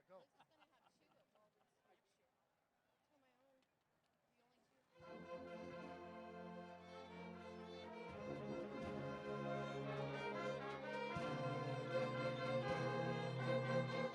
Go. Liz is gonna have two at Walden's next year. Oh, my own. The only two.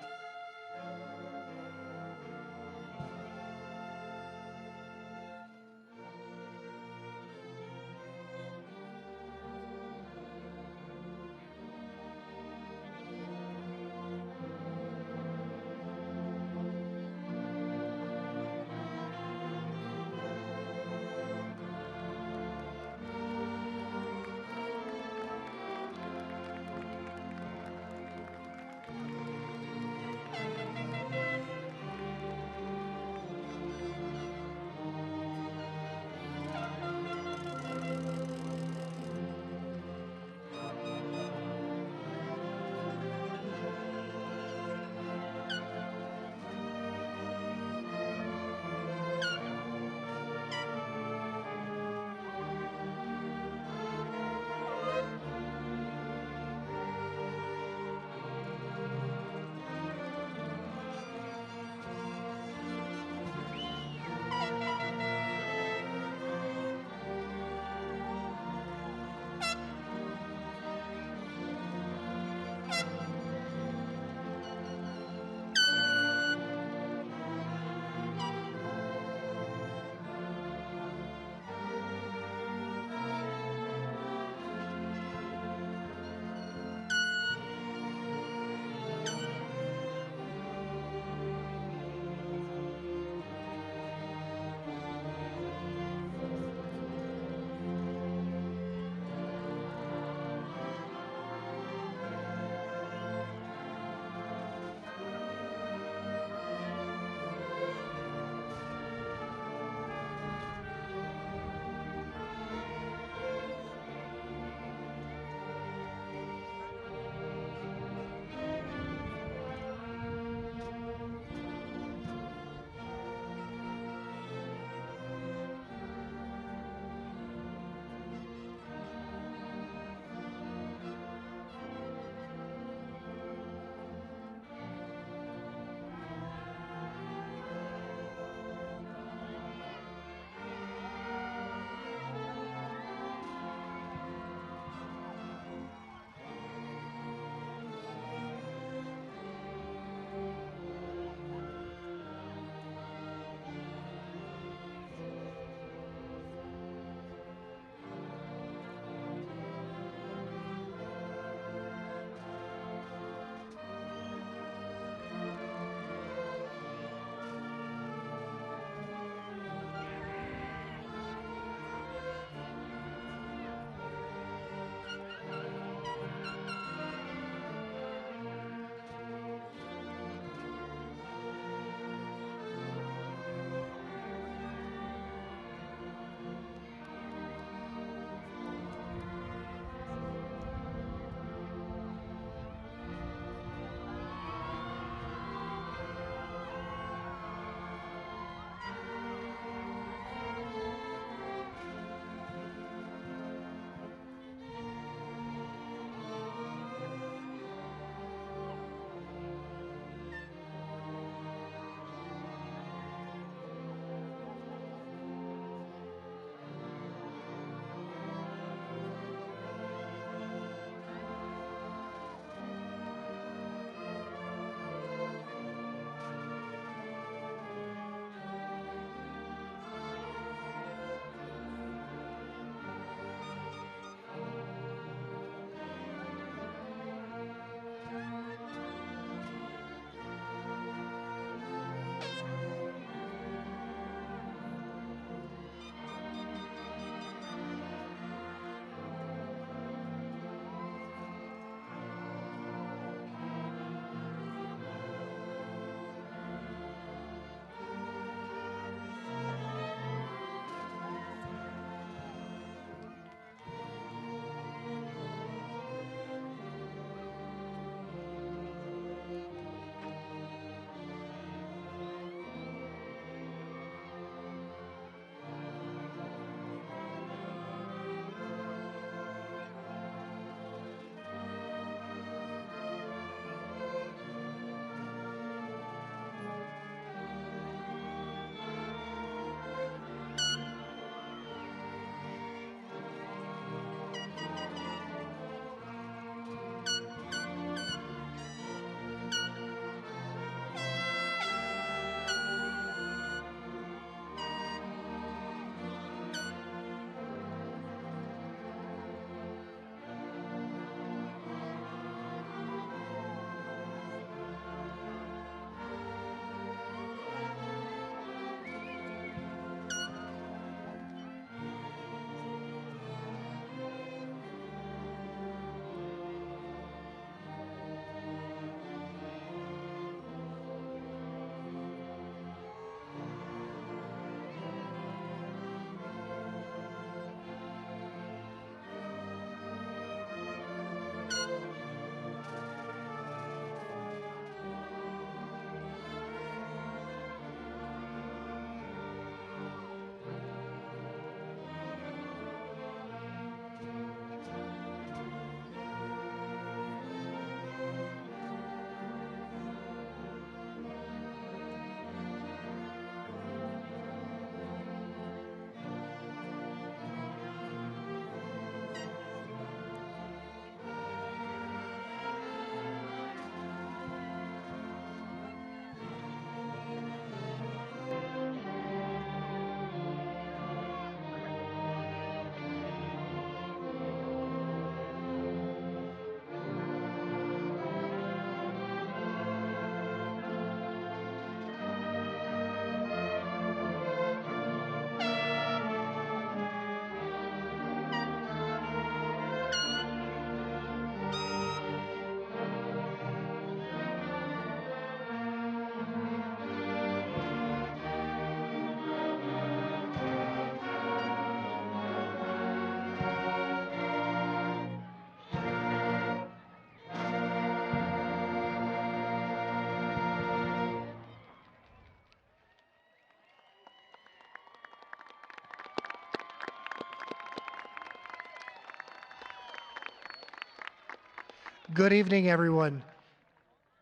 Good evening, everyone.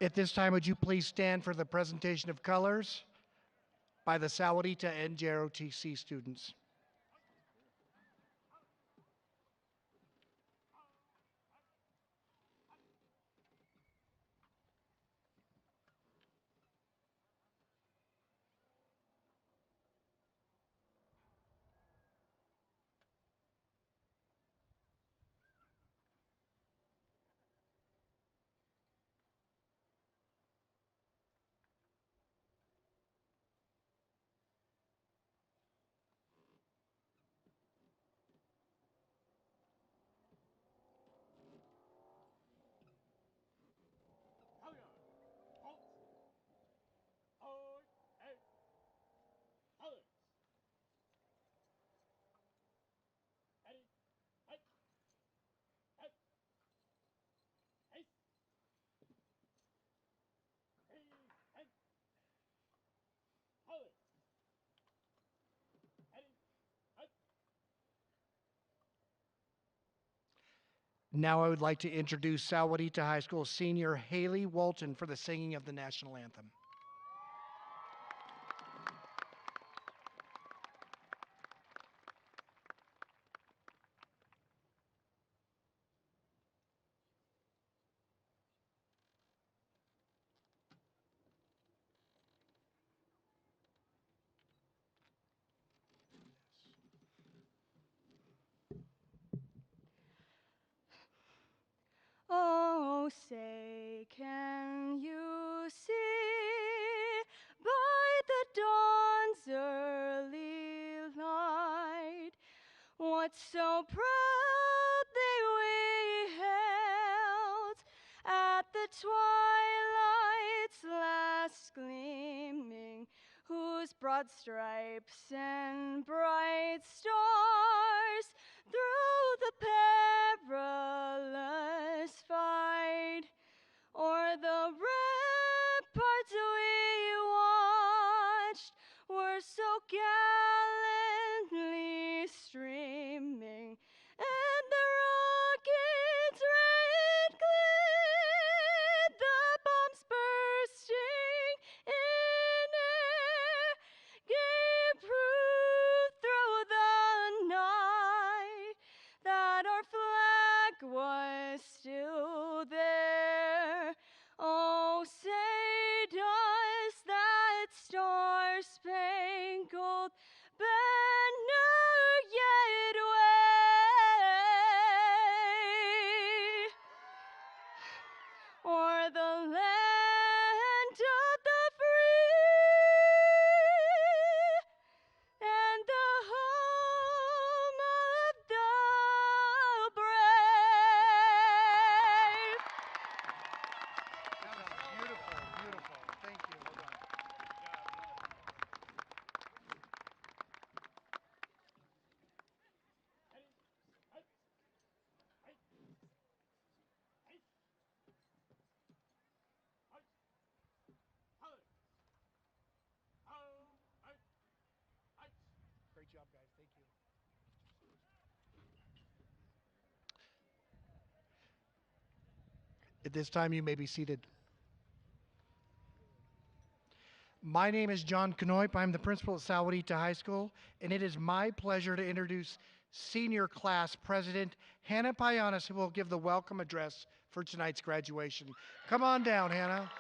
At this time, would you please stand for the presentation of colors by the Sahuarita and JROTC students? Now I would like to introduce Sahuarita High School senior Haley Walton for the singing of the national anthem. Oh, say, can you see by the dawn's early light what so proudly we hailed at the twilight's last gleaming, whose broad stripes and bright stars through the perilous fight o'er the ramparts we watched were so gallantly streaming, and the rockets' red glare, the bombs bursting in air, gave proof through the night that our flag was still there. Oh, say does that star-spangled banner yet wave o'er the land of the free and the home of the brave? Beautiful, beautiful. Thank you. Well done. Great job, guys. Thank you. At this time, you may be seated. My name is John Knoip. I'm the principal at Sahuarita High School, and it is my pleasure to introduce Senior Class President Hannah Payanis, who will give the welcome address for tonight's graduation. Come on down, Hannah.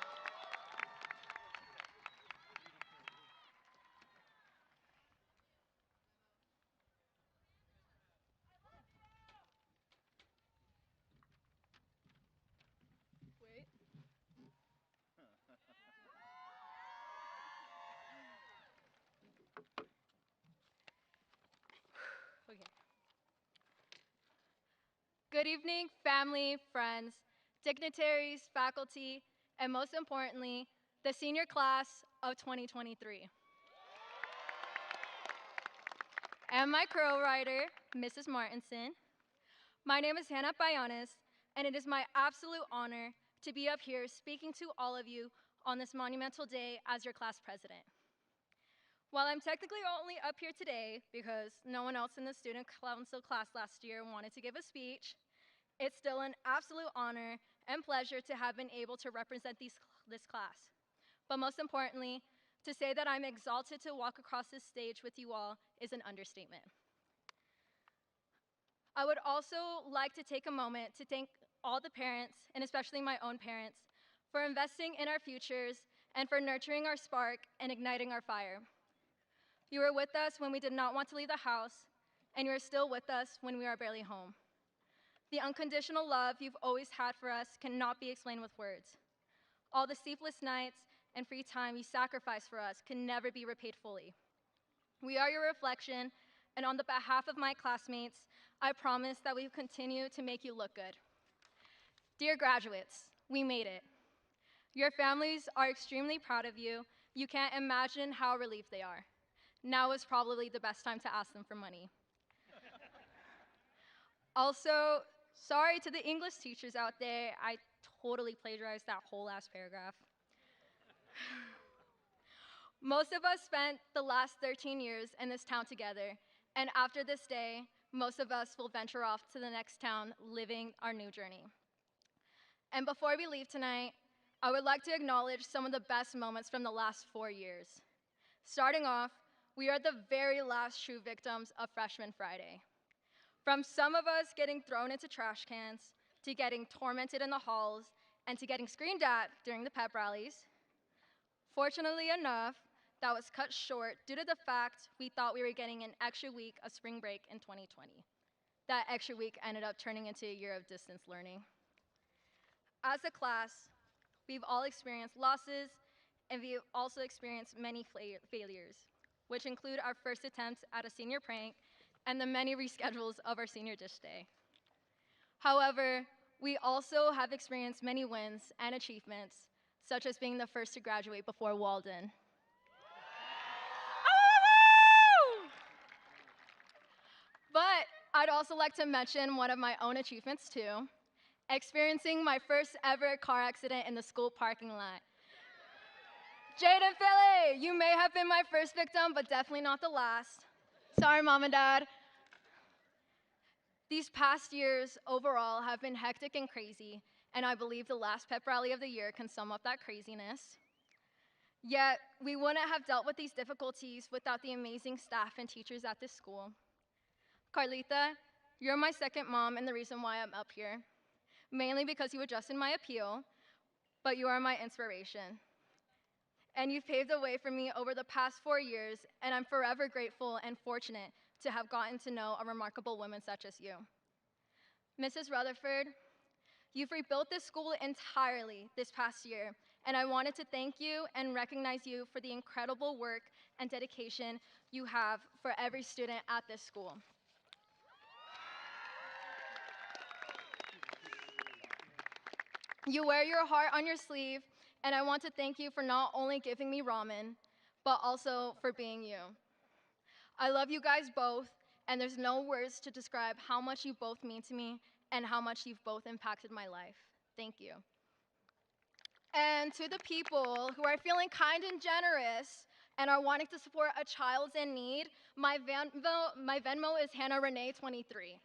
Wait. Okay. Good evening, family, friends, dignitaries, faculty, and most importantly, the senior class of 2023. And my co-writer, Mrs. Martinson. My name is Hannah Payanis, and it is my absolute honor to be up here speaking to all of you on this monumental day as your class president. While I'm technically only up here today because no one else in the student council class last year wanted to give a speech, it's still an absolute honor and pleasure to have been able to represent this class. But most importantly, to say that I'm exalted to walk across this stage with you all is an understatement. I would also like to take a moment to thank all the parents, and especially my own parents, for investing in our futures and for nurturing our spark and igniting our fire. You were with us when we did not want to leave the house, and you are still with us when we are barely home. The unconditional love you've always had for us cannot be explained with words. All the sleepless nights and free time you sacrificed for us can never be repaid fully. We are your reflection, and on the behalf of my classmates, I promise that we will continue to make you look good. Dear graduates, we made it. Your families are extremely proud of you. You can't imagine how relieved they are. Now is probably the best time to ask them for money. Also, sorry to the English teachers out there, I totally plagiarized that whole last paragraph. Most of us spent the last 13 years in this town together, and after this day, most of us will venture off to the next town living our new journey. And before we leave tonight, I would like to acknowledge some of the best moments from the last 4 years. Starting off, we are the very last true victims of Freshman Friday. From some of us getting thrown into trash cans, to getting tormented in the halls, and to getting screamed at during the pep rallies. Fortunately enough, that was cut short due to the fact we thought we were getting an extra week of spring break in 2020. That extra week ended up turning into a year of distance learning. As a class, we've all experienced losses, and we've also experienced many failures, which include our first attempts at a senior prank and the many reschedules of our senior dish day. However, we also have experienced many wins and achievements, such as being the first to graduate before Walden. But I'd also like to mention one of my own achievements too, experiencing my first ever car accident in the school parking lot. Jade and Philly, you may have been my first victim, but definitely not the last. Sorry, Mom and Dad. These past years overall have been hectic and crazy, and I believe the last pep rally of the year can sum up that craziness. Yet, we wouldn't have dealt with these difficulties without the amazing staff and teachers at this school. Carlita, you're my second mom and the reason why I'm up here, mainly because you adjusted my appeal, but you are my inspiration. And you've paved the way for me over the past 4 years, and I'm forever grateful and fortunate to have gotten to know a remarkable woman such as you. Mrs. Rutherford, you've rebuilt this school entirely this past year, and I wanted to thank you and recognize you for the incredible work and dedication you have for every student at this school. You wear your heart on your sleeve, and I want to thank you for not only giving me ramen, but also for being you. I love you guys both, and there's no words to describe how much you both mean to me and how much you've both impacted my life. Thank you. And to the people who are feeling kind and generous and are wanting to support a child in need, my Venmo is Hannah Renee 23.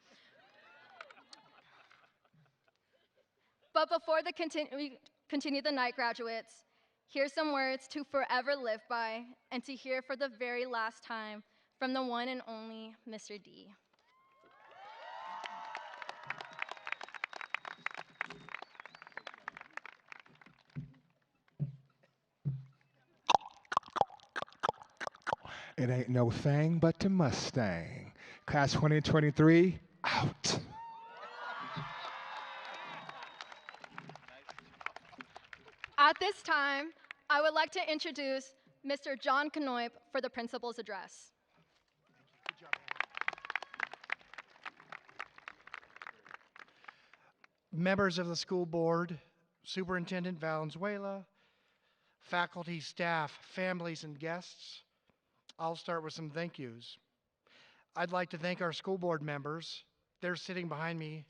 But before we continue the night, graduates, here's some words to forever live by and to hear for the very last time from the one and only Mr. D. It ain't no thing but the Mustang. Class 2023, out. At this time, I would like to introduce Mr. John Knoip for the principal's address. Good job, Hannah. Members of the school board, Superintendent Valenzuela, faculty, staff, families, and guests, I'll start with some thank yous. I'd like to thank our school board members. They're sitting behind me.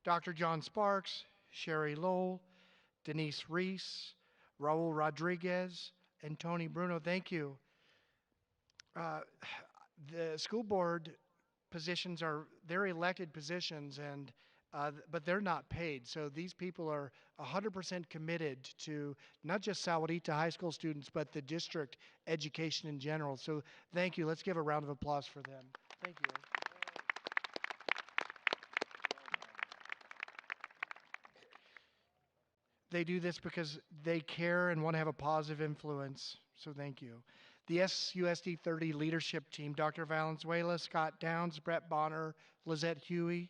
Dr. John Sparks, Sherry Lowell, Denise Reese, Raul Rodriguez, and Tony Bruno, thank you. The school board positions they're elected positions, and but they're not paid. So these people are 100% committed to not just Sahuarita High School students, but the district education in general. So thank you. Let's give a round of applause for them. Thank you. They do this because they care and want to have a positive influence. So thank you. The SUSD 30 leadership team, Dr. Valenzuela, Scott Downs, Brett Bonner, Lizette Huey.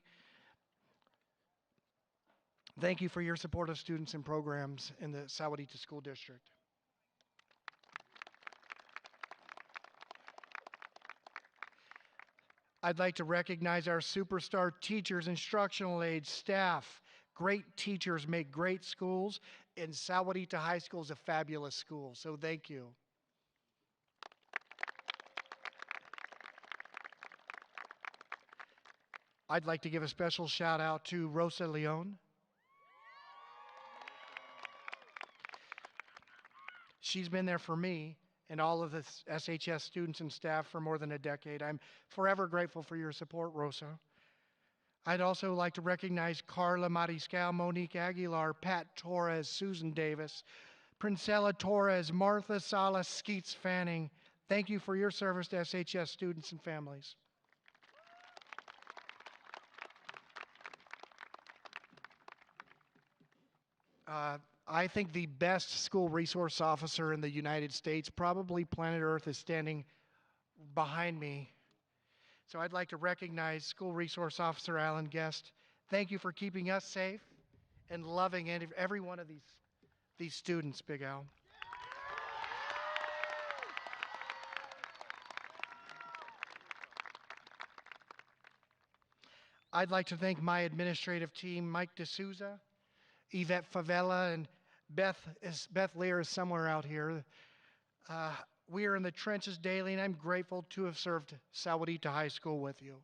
Thank you for your support of students and programs in the Sahuarita School District. I'd like to recognize our superstar teachers, instructional aides, staff. Great teachers make great schools, and Sahuarita High School is a fabulous school, so thank you. I'd like to give a special shout out to Rosa Leon. She's been there for me and all of the SHS students and staff for more than a decade. I'm forever grateful for your support, Rosa. I'd also like to recognize Carla Mariscal, Monique Aguilar, Pat Torres, Susan Davis, Princella Torres, Martha Salas, Skeets Fanning. Thank you for your service to SHS students and families. I think the best school resource officer in the United States, probably planet Earth, is standing behind me. So I'd like to recognize School Resource Officer Alan Guest. Thank you for keeping us safe and loving every one of these students, Big Al. I'd like to thank my administrative team, Mike D'Souza, Yvette Favela, and Beth Lear is somewhere out here. We are in the trenches daily, and I'm grateful to have served Sahuarita High School with you.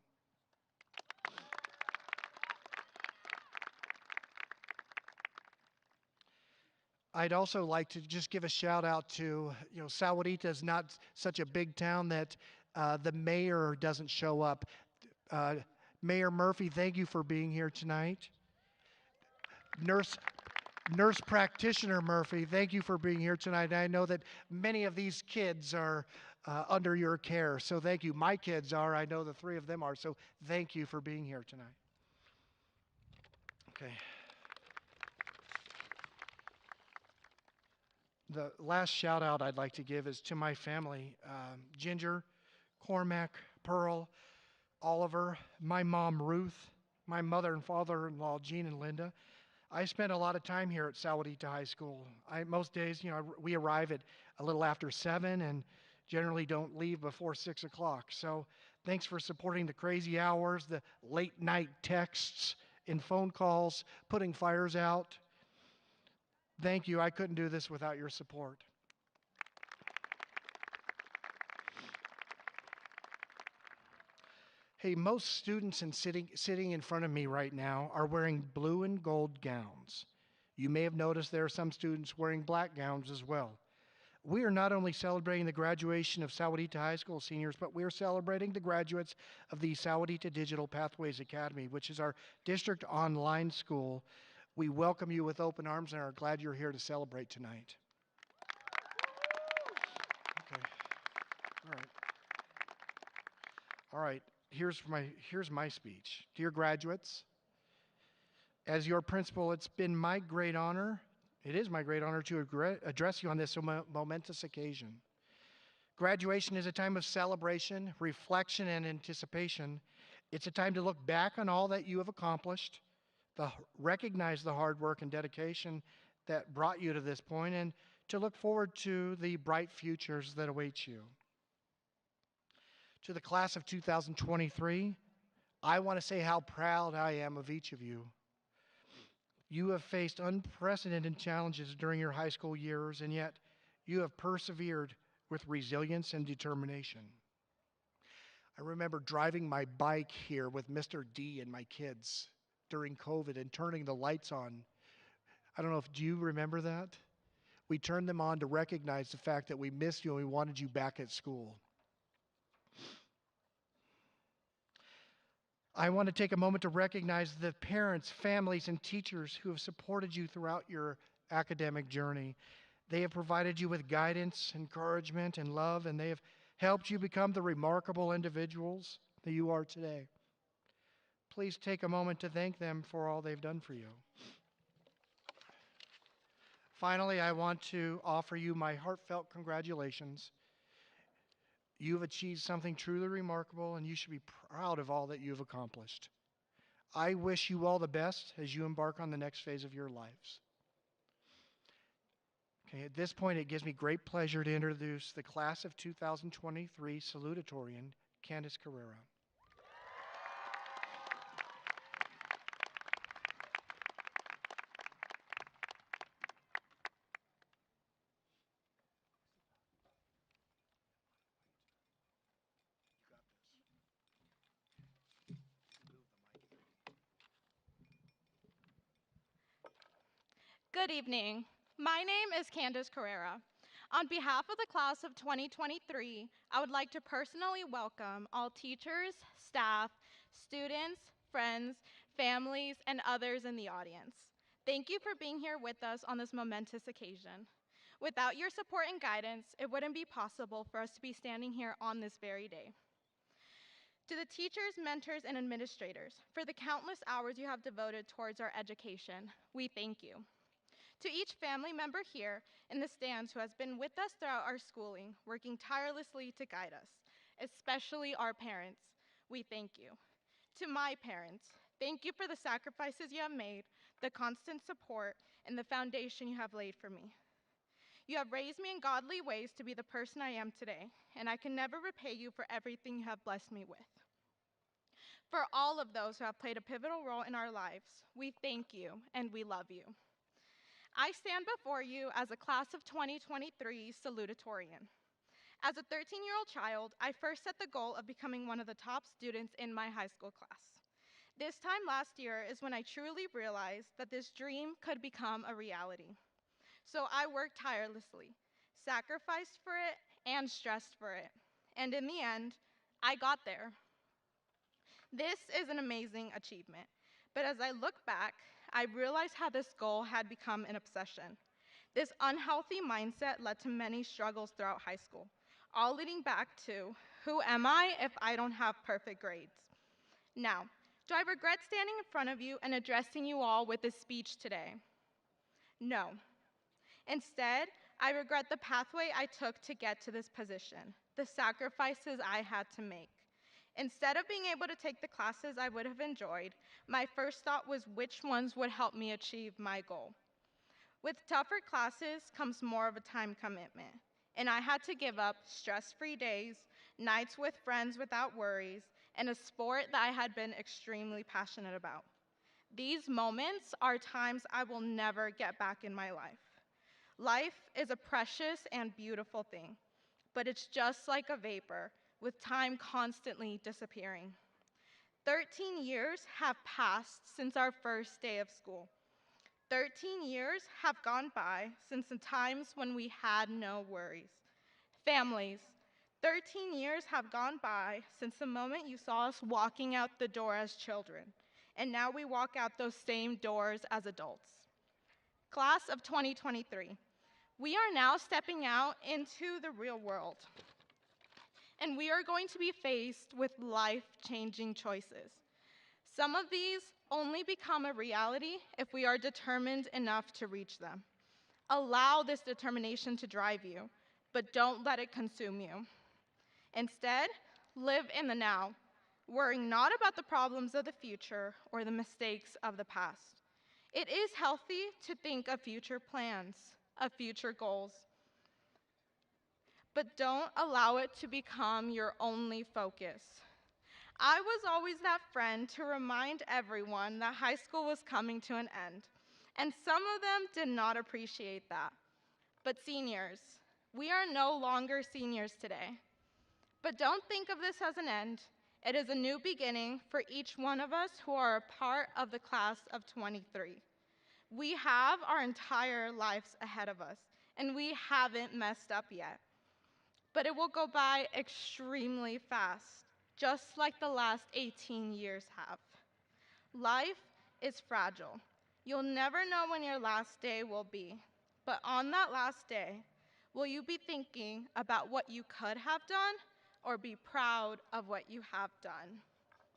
I'd also like to just give a shout out to, Sahuarita is not such a big town that the mayor doesn't show up. Mayor Murphy, thank you for being here tonight. Nurse practitioner Murphy, thank you for being here tonight. I know that many of these kids are under your care, so thank you. My kids are, I know the three of them are, so thank you for being here tonight. Okay. The last shout out I'd like to give is to my family, Ginger, Cormac, Pearl, Oliver, my mom Ruth, my mother and father-in-law Jean and Linda. I spent a lot of time here at Sahuarita High School. Most days, we arrive at a little after 7 and generally don't leave before 6 o'clock. So thanks for supporting the crazy hours, the late night texts and phone calls, putting fires out. Thank you. I couldn't do this without your support. Hey, most students sitting in front of me right now are wearing blue and gold gowns. You may have noticed there are some students wearing black gowns as well. We are not only celebrating the graduation of Sahuarita High School seniors, but we are celebrating the graduates of the Sahuarita Digital Pathways Academy, which is our district online school. We welcome you with open arms and are glad you're here to celebrate tonight. Okay. All right. Here's my speech. Dear graduates, as your principal, it is my great honor to address you on this momentous occasion. Graduation is a time of celebration, reflection, and anticipation. It's a time to look back on all that you have accomplished, recognize the hard work and dedication that brought you to this point, and to look forward to the bright futures that await you. To the class of 2023, I want to say how proud I am of each of you. You have faced unprecedented challenges during your high school years, and yet you have persevered with resilience and determination. I remember driving my bike here with Mr. D and my kids during COVID and turning the lights on. I don't know do you remember that? We turned them on to recognize the fact that we missed you and we wanted you back at school. I want to take a moment to recognize the parents, families, and teachers who have supported you throughout your academic journey. They have provided you with guidance, encouragement, and love, and they have helped you become the remarkable individuals that you are today. Please take a moment to thank them for all they've done for you. Finally, I want to offer you my heartfelt congratulations. You've achieved something truly remarkable, and you should be proud of all that you've accomplished. I wish you all the best as you embark on the next phase of your lives. Okay, at this point, it gives me great pleasure to introduce the class of 2023 salutatorian, Candace Carrera. Good evening. My name is Candace Carrera. On behalf of the class of 2023, I would like to personally welcome all teachers, staff, students, friends, families, and others in the audience. Thank you for being here with us on this momentous occasion. Without your support and guidance, it wouldn't be possible for us to be standing here on this very day. To the teachers, mentors, and administrators, for the countless hours you have devoted towards our education, we thank you. To each family member here in the stands who has been with us throughout our schooling, working tirelessly to guide us, especially our parents, we thank you. To my parents, thank you for the sacrifices you have made, the constant support, and the foundation you have laid for me. You have raised me in godly ways to be the person I am today, and I can never repay you for everything you have blessed me with. For all of those who have played a pivotal role in our lives, we thank you and we love you. I stand before you as a class of 2023 salutatorian. As a 13-year-old child, I first set the goal of becoming one of the top students in my high school class. This time last year is when I truly realized that this dream could become a reality. So I worked tirelessly, sacrificed for it, and stressed for it. And in the end, I got there. This is an amazing achievement. But as I look back, I realized how this goal had become an obsession. This unhealthy mindset led to many struggles throughout high school, all leading back to, who am I if I don't have perfect grades? Now, do I regret standing in front of you and addressing you all with this speech today? No. Instead, I regret the pathway I took to get to this position, the sacrifices I had to make. Instead of being able to take the classes I would have enjoyed, my first thought was which ones would help me achieve my goal. With tougher classes comes more of a time commitment, and I had to give up stress-free days, nights with friends without worries, and a sport that I had been extremely passionate about. These moments are times I will never get back in my life. Life is a precious and beautiful thing, but it's just like a vapor, with time constantly disappearing. 13 years have passed since our first day of school. 13 years have gone by since the times when we had no worries. Families, 13 years have gone by since the moment you saw us walking out the door as children, and now we walk out those same doors as adults. Class of 2023, we are now stepping out into the real world. And we are going to be faced with life-changing choices. Some of these only become a reality if we are determined enough to reach them. Allow this determination to drive you, but don't let it consume you. Instead, live in the now, worrying not about the problems of the future or the mistakes of the past. It is healthy to think of future plans, of future goals, but don't allow it to become your only focus. I was always that friend to remind everyone that high school was coming to an end, and some of them did not appreciate that. But seniors, we are no longer seniors today. But don't think of this as an end. It is a new beginning for each one of us who are a part of the class of 23. We have our entire lives ahead of us, and we haven't messed up yet. But it will go by extremely fast. just like the last 18 years have. Life is fragile. You'll never know when your last day will be. But on that last day, will you be thinking about what you could have done or be proud of what you have done?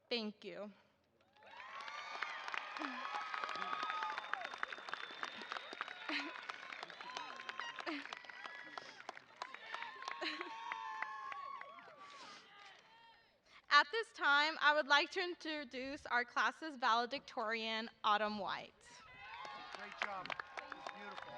Thank you. At this time, I would like to introduce our class's valedictorian, Autumn White. Great job. Beautiful.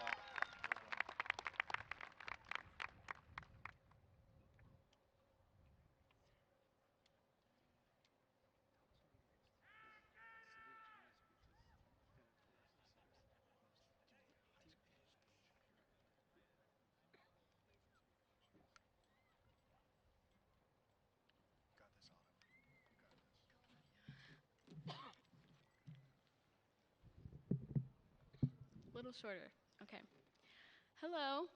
Got this, Autumn. You got this. Little shorter. Okay. Hello.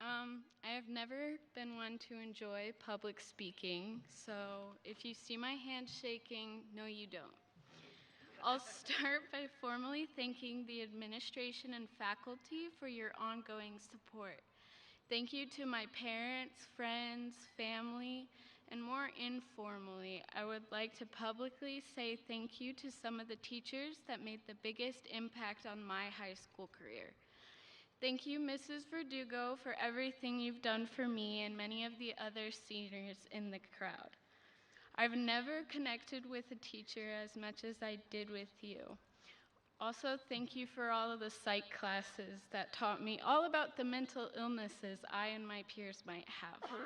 I have never been one to enjoy public speaking, so if you see my hand shaking, no, you don't. I'll start by formally thanking the administration and faculty for your ongoing support. Thank you to my parents, friends, family, and more informally, I would like to publicly say thank you to some of the teachers that made the biggest impact on my high school career. Thank you, Mrs. Verdugo, for everything you've done for me and many of the other seniors in the crowd. I've never connected with a teacher as much as I did with you. Also, thank you for all of the psych classes that taught me all about the mental illnesses I and my peers might have.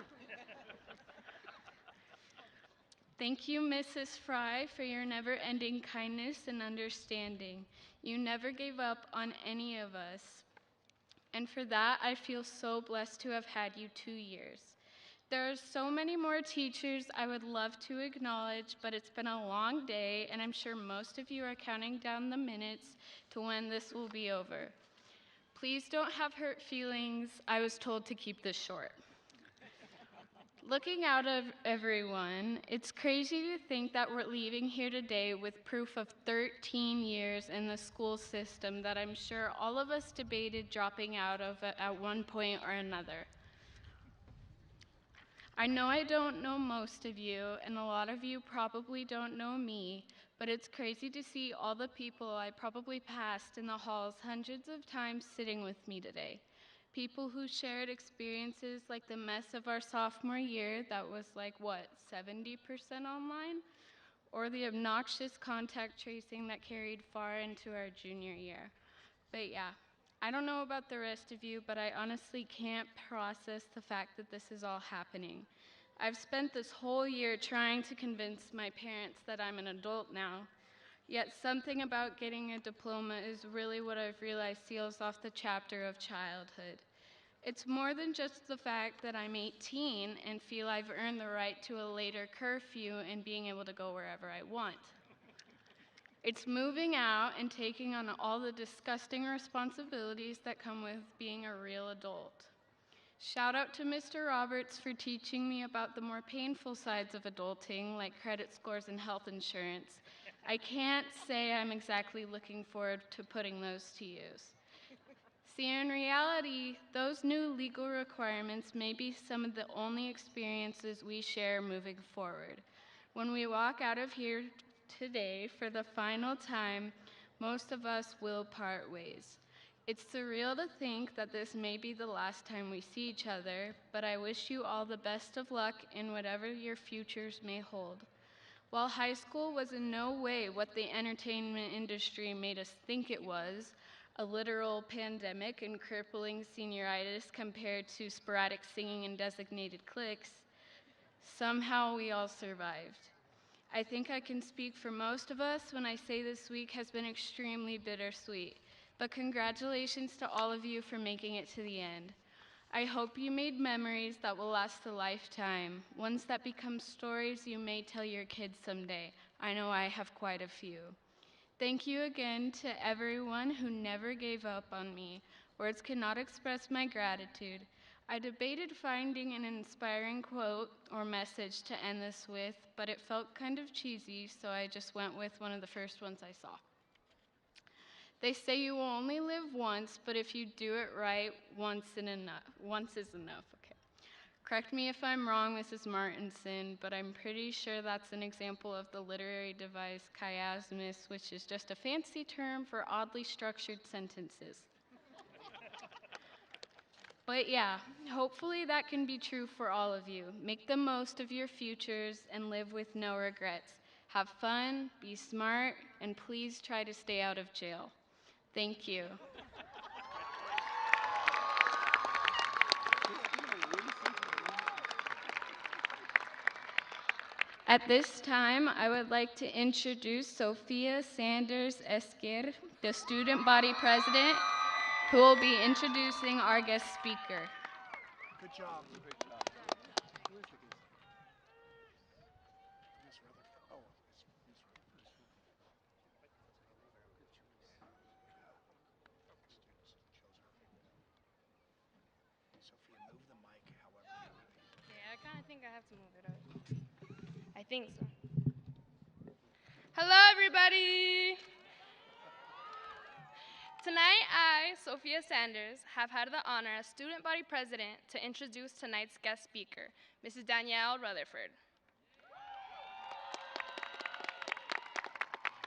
Thank you, Mrs. Fry, for your never-ending kindness and understanding. You never gave up on any of us. And for that, I feel so blessed to have had you 2 years. There are so many more teachers I would love to acknowledge, but it's been a long day, and I'm sure most of you are counting down the minutes to when this will be over. Please don't have hurt feelings. I was told to keep this short. Looking out of everyone, it's crazy to think that we're leaving here today with proof of 13 years in the school system that I'm sure all of us debated dropping out of at one point or another. I know I don't know most of you, and a lot of you probably don't know me, but it's crazy to see all the people I probably passed in the halls hundreds of times sitting with me today. People who shared experiences like the mess of our sophomore year that was like, 70% online? Or the obnoxious contact tracing that carried far into our junior year. But yeah, I don't know about the rest of you, but I honestly can't process the fact that this is all happening. I've spent this whole year trying to convince my parents that I'm an adult now, yet something about getting a diploma is really what I've realized seals off the chapter of childhood. It's more than just the fact that I'm 18 and feel I've earned the right to a later curfew and being able to go wherever I want. It's moving out and taking on all the disgusting responsibilities that come with being a real adult. Shout out to Mr. Roberts for teaching me about the more painful sides of adulting, like credit scores and health insurance. I can't say I'm exactly looking forward to putting those to use. See, in reality, those new legal requirements may be some of the only experiences we share moving forward. When we walk out of here today for the final time, most of us will part ways. It's surreal to think that this may be the last time we see each other, but I wish you all the best of luck in whatever your futures may hold. While high school was in no way what the entertainment industry made us think it was, a literal pandemic and crippling senioritis compared to sporadic singing and designated cliques, somehow we all survived. I think I can speak for most of us when I say this week has been extremely bittersweet, but congratulations to all of you for making it to the end. I hope you made memories that will last a lifetime, ones that become stories you may tell your kids someday. I know I have quite a few. Thank you again to everyone who never gave up on me. Words cannot express my gratitude. I debated finding an inspiring quote or message to end this with, but it felt kind of cheesy, so I just went with one of the first ones I saw. They say you will only live once, but if you do it right, once is enough. Okay. Correct me if I'm wrong, Mrs. Martinson, but I'm pretty sure that's an example of the literary device chiasmus, which is just a fancy term for oddly structured sentences. But yeah, hopefully that can be true for all of you. Make the most of your futures and live with no regrets. Have fun, be smart, and please try to stay out of jail. Thank you. At this time, I would like to introduce Sophia Sanders Esquer, the student body president, who will be introducing our guest speaker. Good job. Sophia, move the mic however. Yeah, I kind of think I have to move it up. I think so. Hello, everybody. Tonight, I, Sophia Sanders, have had the honor as student body president to introduce tonight's guest speaker, Mrs. Danielle Rutherford.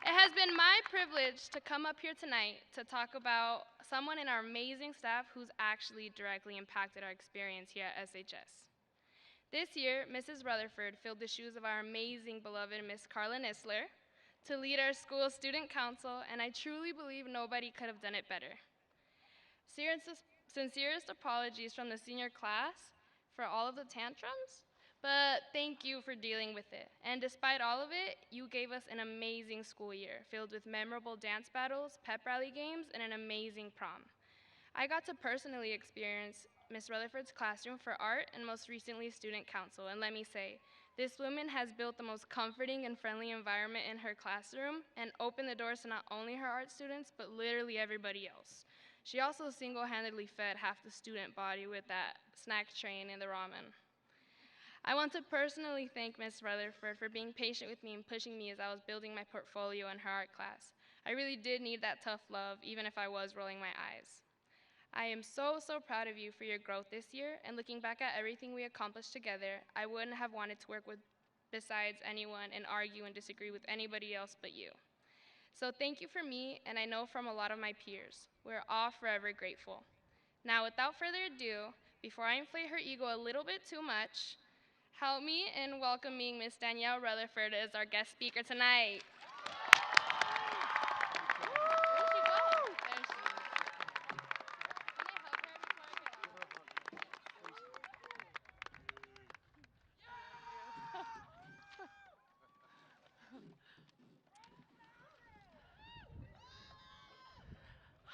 It has been my privilege to come up here tonight to talk about someone in our amazing staff who's actually directly impacted our experience here at SHS. This year, Mrs. Rutherford filled the shoes of our amazing beloved Miss Carla Nisler to lead our school student council, and I truly believe nobody could have done it better. Sincerest apologies from the senior class for all of the tantrums, but thank you for dealing with it. And despite all of it, you gave us an amazing school year, filled with memorable dance battles, pep rally games, and an amazing prom. I got to personally experience Miss Rutherford's classroom for art and most recently student council, and let me say, this woman has built the most comforting and friendly environment in her classroom and opened the doors to not only her art students, but literally everybody else. She also single-handedly fed half the student body with that snack train and the ramen. I want to personally thank Ms. Rutherford for being patient with me and pushing me as I was building my portfolio in her art class. I really did need that tough love, even if I was rolling my eyes. I am so proud of you for your growth this year, and looking back at everything we accomplished together, I wouldn't have wanted to work with besides anyone and argue and disagree with anybody else but you. So thank you for me, and I know from a lot of my peers. We're all forever grateful. Now, without further ado, before I inflate her ego a little bit too much, help me in welcoming Miss Danielle Rutherford as our guest speaker tonight.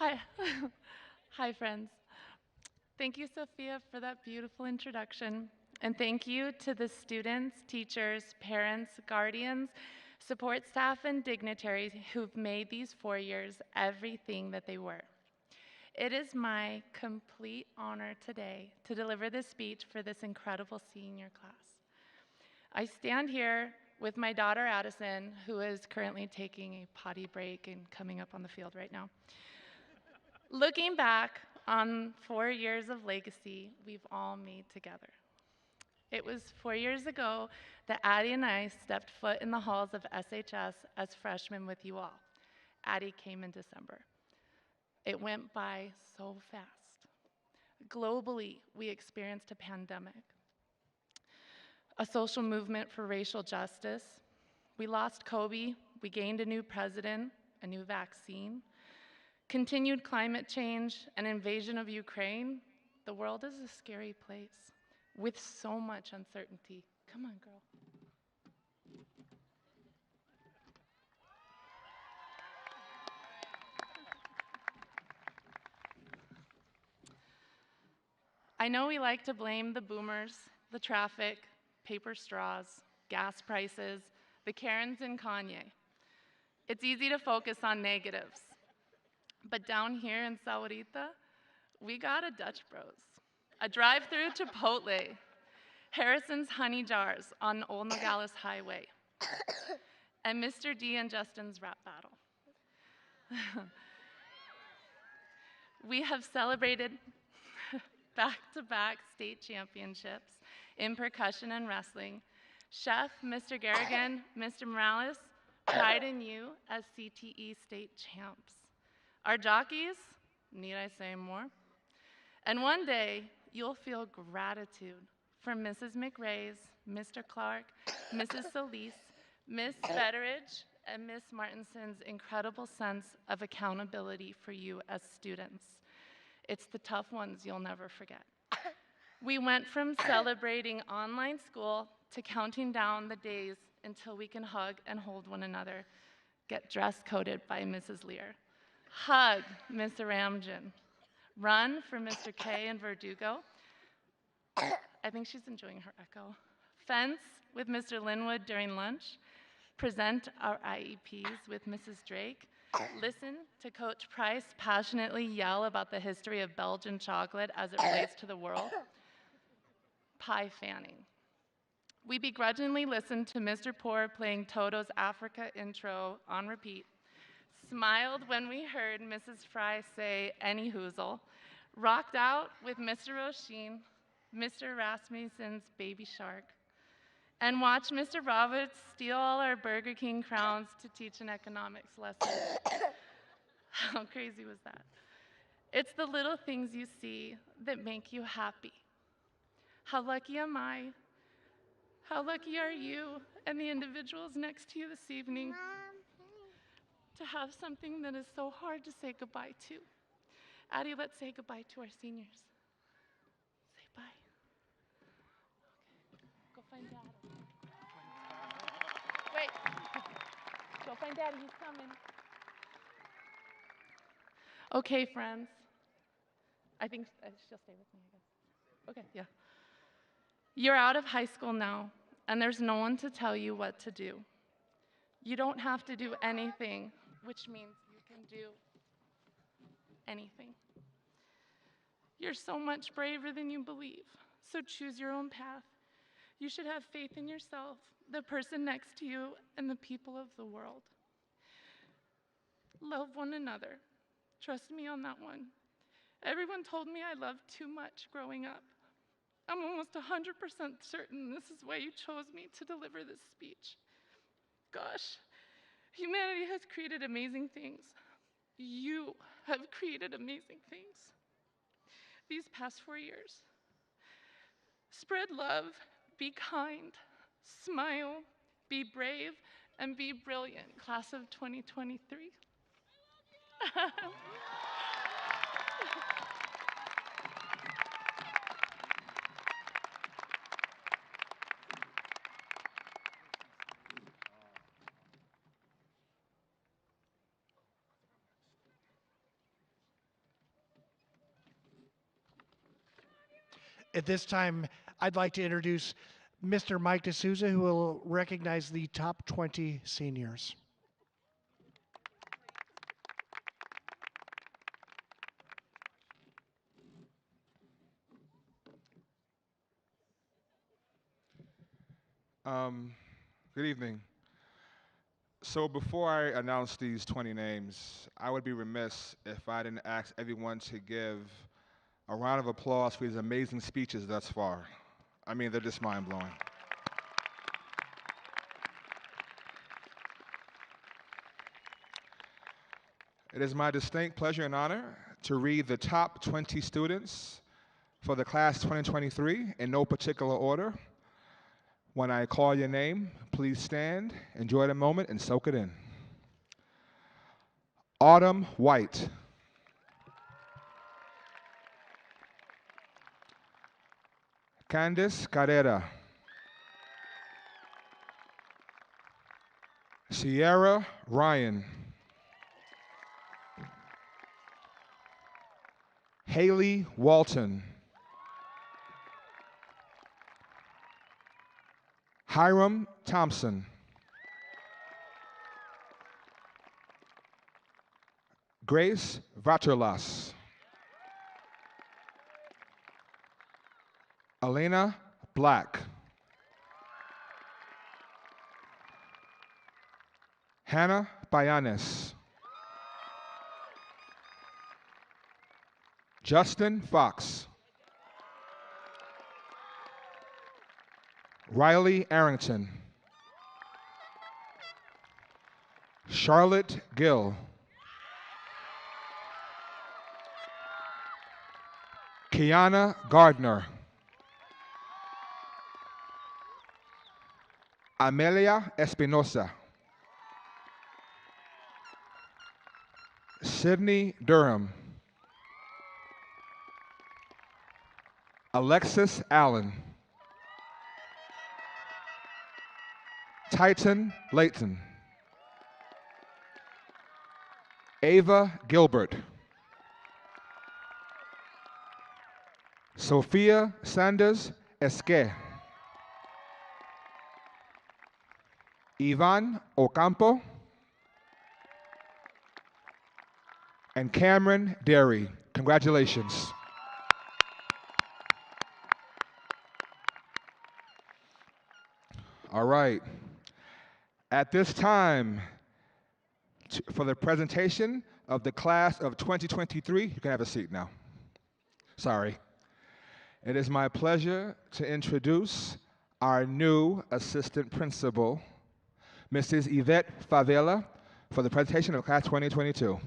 Hi. Hi, friends. Thank you, Sophia, for that beautiful introduction. And thank you to the students, teachers, parents, guardians, support staff, and dignitaries who've made these 4 years everything that they were. It is my complete honor today to deliver this speech for this incredible senior class. I stand here with my daughter, Addison, who is currently taking a potty break and coming up on the field right now. Looking back on 4 years of legacy we've all made together. It was 4 years ago that Addie and I stepped foot in the halls of SHS as freshmen with you all. Addie came in December. It went by so fast. Globally, we experienced a pandemic, a social movement for racial justice. We lost Kobe, we gained a new president, a new vaccine, continued climate change, an invasion of Ukraine. The world is a scary place with so much uncertainty. Come on, girl. I know we like to blame the boomers, the traffic, paper straws, gas prices, the Karens and Kanye. It's easy to focus on negatives. But down here in Sahuarita, we got a Dutch Bros. a drive-through Chipotle, Harrison's Honey Jars on Old Nogales Highway, and Mr. D and Justin's rap battle. We have celebrated back-to-back state championships in percussion and wrestling. Chef, Mr. Garrigan, Mr. Morales, pride in you as CTE state champs. Our jockeys, need I say more? And one day, you'll feel gratitude from Mrs. McRae's, Mr. Clark, Mrs. Solis, Miss Betteridge, and Miss Martinson's incredible sense of accountability for you as students. It's the tough ones you'll never forget. We went from celebrating online school to counting down the days until we can hug and hold one another. Get dress coded by Mrs. Lear. Hug Mr. Ramjan. Run for Mr. K and Verdugo. I think she's enjoying her echo. Fence with Mr. Linwood during lunch. Present our IEPs with Mrs. Drake. Listen to Coach Price passionately yell about the history of Belgian chocolate as it relates to the world. Pie fanning. We begrudgingly listened to Mr. Poor playing Toto's Africa intro on repeat. Smiled when we heard Mrs. Fry say any hoozle. Rocked out with Mr. Roisin, Mr. Rasmussen's Baby Shark. And watched Mr. Roberts steal all our Burger King crowns to teach an economics lesson. How crazy was that? It's the little things you see that make you happy. How lucky am I? How lucky are you and the individuals next to you this evening to have something that is so hard to say goodbye to? Addie, let's say goodbye to our seniors. Say bye. Okay. Go find Dad. Wait. Go find Daddy, he's coming. Okay, friends. I think she'll stay with me, I guess. Okay, yeah. You're out of high school now, and there's no one to tell you what to do. You don't have to do anything, which means you can do anything. You're so much braver than you believe, so choose your own path. You should have faith in yourself, the person next to you, and the people of the world. Love one another. Trust me on that one. Everyone told me I loved too much growing up. I'm almost 100% certain this is why you chose me to deliver this speech. Gosh, humanity has created amazing things. You have created amazing things these past 4 years. Spread love, be kind, smile, be brave, and be brilliant, class of 2023. At this time, I'd like to introduce Mr. Mike D'Souza, who will recognize the top 20 seniors. Good evening. So before I announce these 20 names, I would be remiss if I didn't ask everyone to give a round of applause for these amazing speeches thus far. I mean, they're just mind-blowing. It is my distinct pleasure and honor to read the top 20 students for the class 2023 in no particular order. When I call your name, please stand, enjoy the moment, and soak it in. Autumn White. Candice Carrera. Sierra Ryan. Haley Walton. Hiram Thompson. Grace Vaterlas. Elena Black. Hannah Bayanes. Justin Fox. Riley Arrington. Charlotte Gill. Kiana Gardner. Amelia Espinosa. Sydney Durham. Alexis Allen. Titan Layton. Ava Gilbert. Sophia Sanders Esque. Ivan Ocampo. And Cameron Derry. Congratulations. All right. At this time, for the presentation of the class of 2023, you can have a seat now. Sorry. It is my pleasure to introduce our new assistant principal, Mrs. Yvette Favela, for the presentation of class 2022.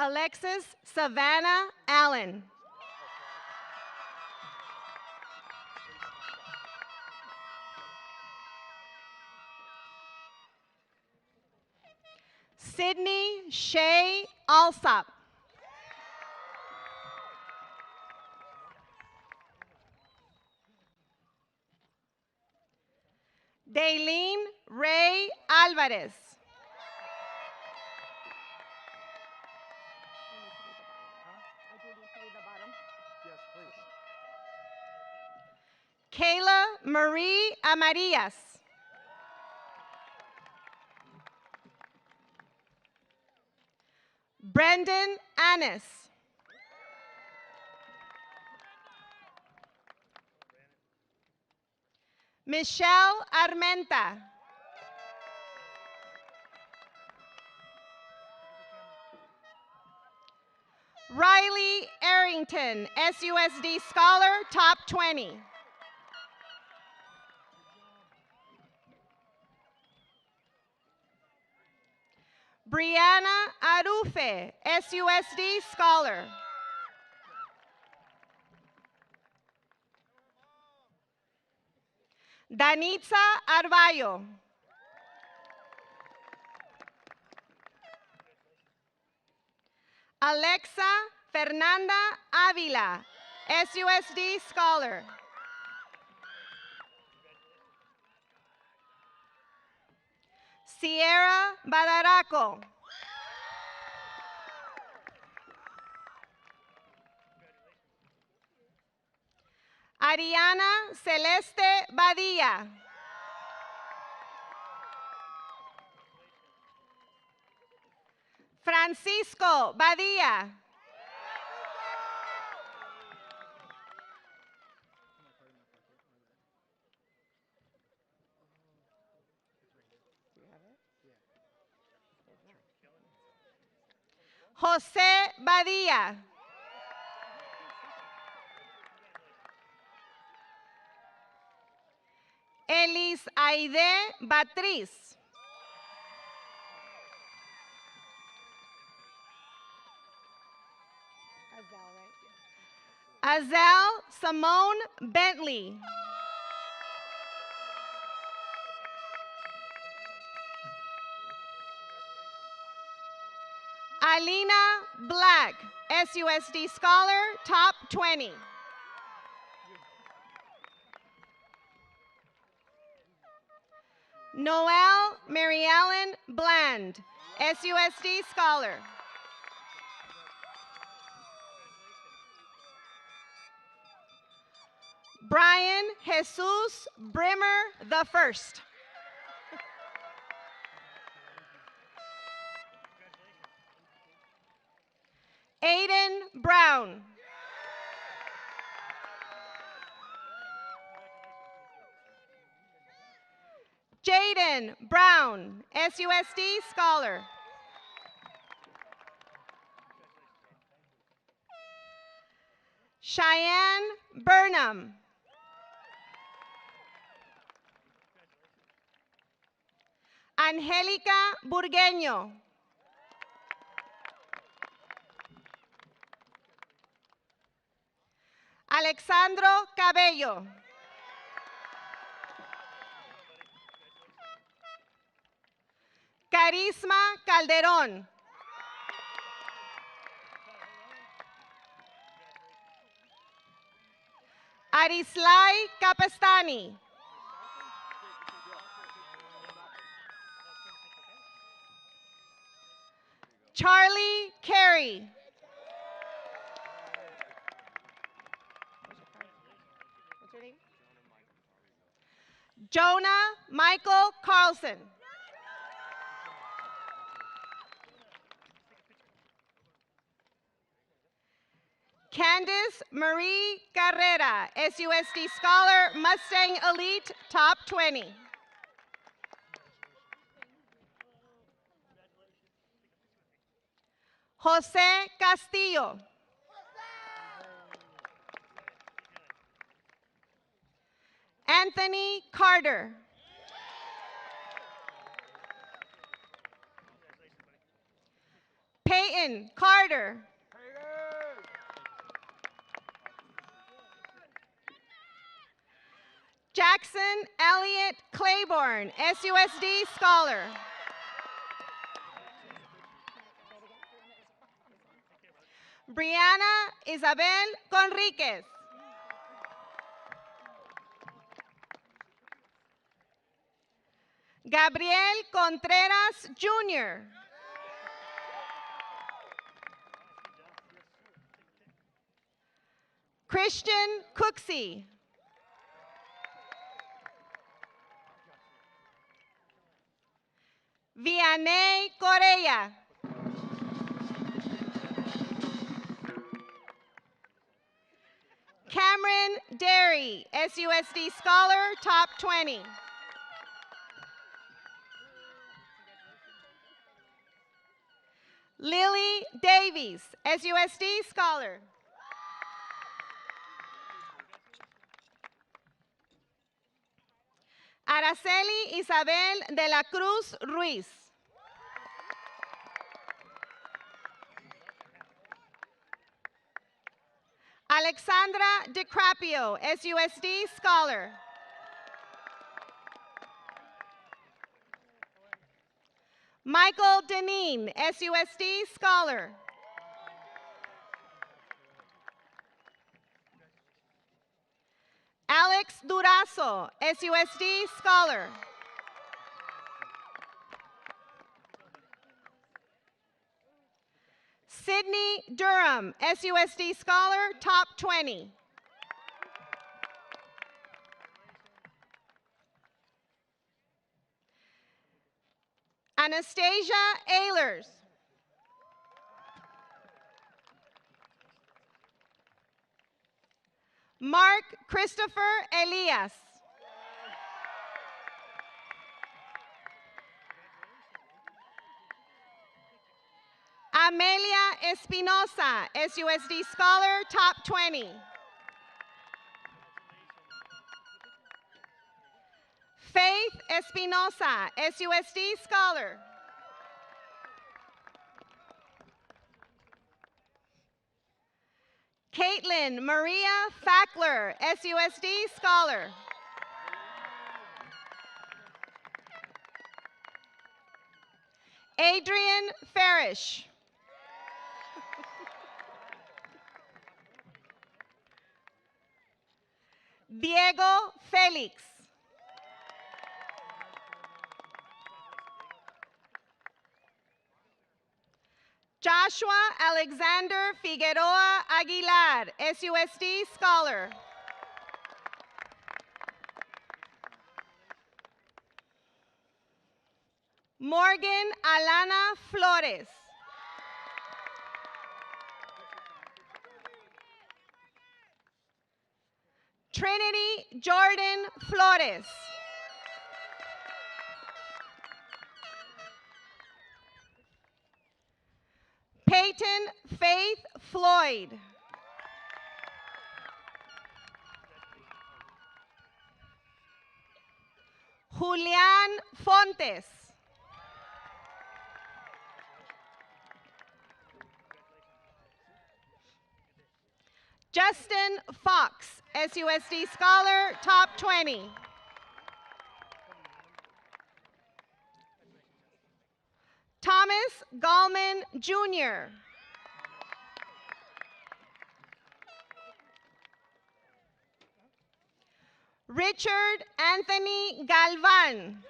Alexis Savannah Allen. Sydney Shea Alsop. Daylene Ray Alvarez. Kayla Marie Amarillas. Brendan Annis. Michelle Armenta. Riley Arrington, SUSD Scholar, Top 20. Brianna Arufe, SUSD Scholar. Danitza Arballo. Alexa Fernanda Avila, SUSD Scholar. Sierra Badaraco. Ariana Celeste Badilla. Francisco Badilla. José Badilla. Elis Aide Batriz. Azel Simone Bentley. Alina Black, SUSD Scholar, Top 20. Noelle Mary Ellen Bland, SUSD Scholar. Brian Jesus Brimmer the First. Aiden Brown. Jaden Brown, SUSD Scholar. Cheyenne Burnham. Angélica Burgueño. Alexandro Cabello. Carisma Calderón. Arislai Capestani. Charlie Carey. What's your name? Jonah Michael Carlson. Candice Marie Carrera, SUSD Scholar, Mustang Elite, Top 20. Jose Castillo. Anthony Carter. Peyton Carter. Jackson Elliott Claiborne, SUSD Scholar. Brianna Isabel Conriquez. Gabriel Contreras Jr. Christian Cooksey. Vianney Correa. Cameron Derry, SUSD Scholar, Top 20. Lily Davies, SUSD Scholar. Araceli Isabel de la Cruz Ruiz. Alexandra DiCrapio, SUSD Scholar. Michael Deneen, SUSD Scholar. Alex Durazo, SUSD Scholar. Sydney Durham, SUSD Scholar, Top 20. Anastasia Ehlers. Mark Christopher Elias. Amelia Espinosa, SUSD Scholar, top 20. Faith Espinosa, SUSD Scholar. Caitlin Maria Fackler, SUSD Scholar. Adrian Farish. Diego Felix. Joshua Alexander Figueroa Aguilar, SUSD Scholar. Morgan Alana Flores. Trinity Jordan Flores. Peyton Faith Floyd. Julian Fontes. Justin Fox, SUSD Scholar, top 20. Thomas Gallman, Jr. Richard Anthony Galvan.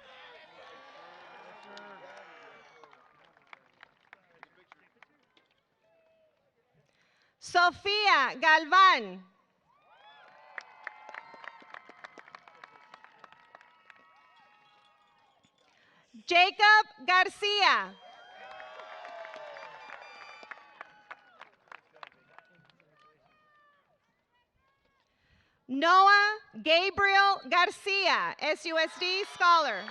Sofía Galvan. Jacob Garcia. Noah Gabriel Garcia, SUSD Scholar.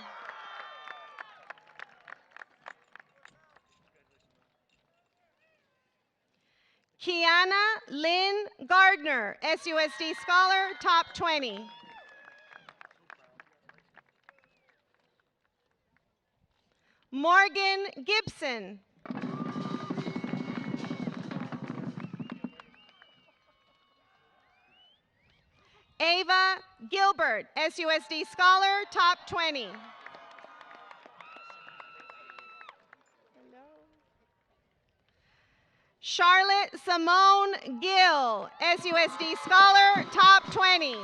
Kiana Lynn Gardner, SUSD Scholar, top 20. Morgan Gibson. Ava Gilbert, SUSD Scholar, top 20. Charlotte Simone Gill, SUSD Scholar, top 20.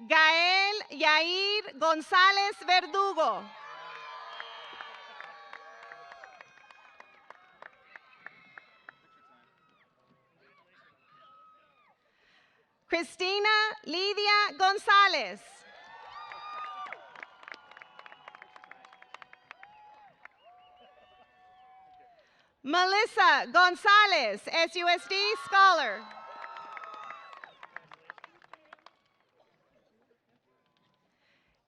Gael Yair González Verdugo. Cristina Lidia González. Melissa González, SUSD Scholar.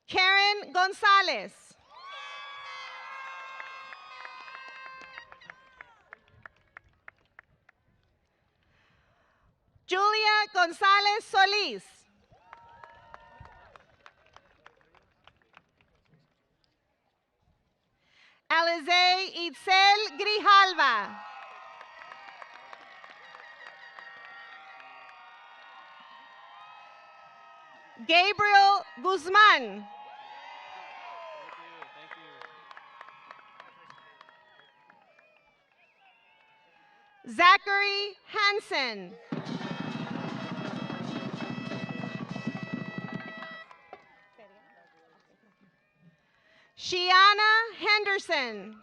Karen González. Julia González Solís. Alize Itzel Grijalva. Gabriel Guzmán. Zachary Hansen. Shiana Henderson.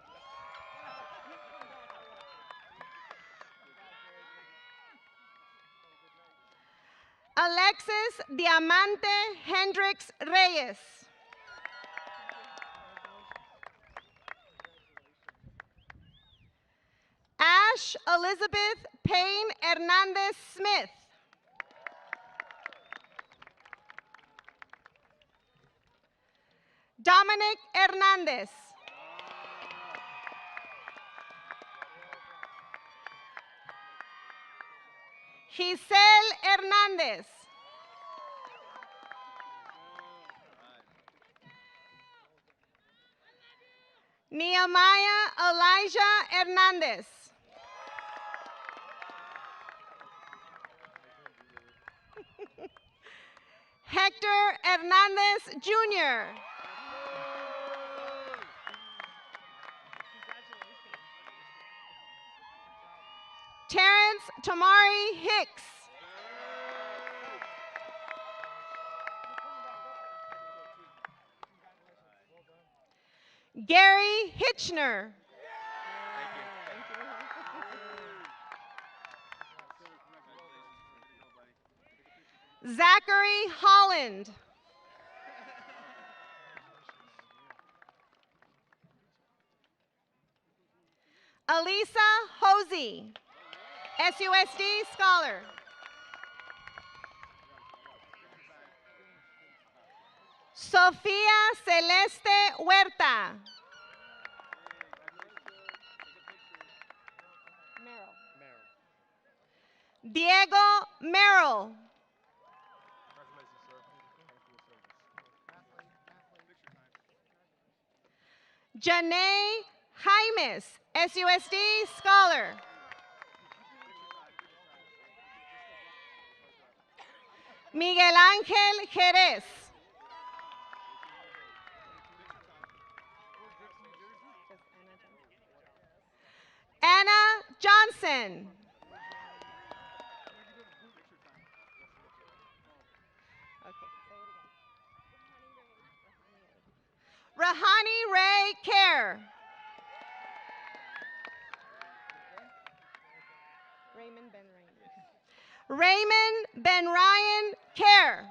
Alexis Diamante Hendricks Reyes. Ash Elizabeth Payne Hernandez Smith. Dominic Hernandez. Giselle Hernandez. Nehemiah Elijah Hernandez. Hector Hernandez Jr. Terrence Tamari Hicks. Gary Hitchner. Zachary Holland. Elisa Hosey, SUSD Scholar. Sofía Celeste Huerta. Diego Merrill. Janae Jaimes, SUSD Scholar. Miguel Ángel Jerez. Anna Johnson. Rahani Ray Kerr. Raymond Ben Ryan Kerr.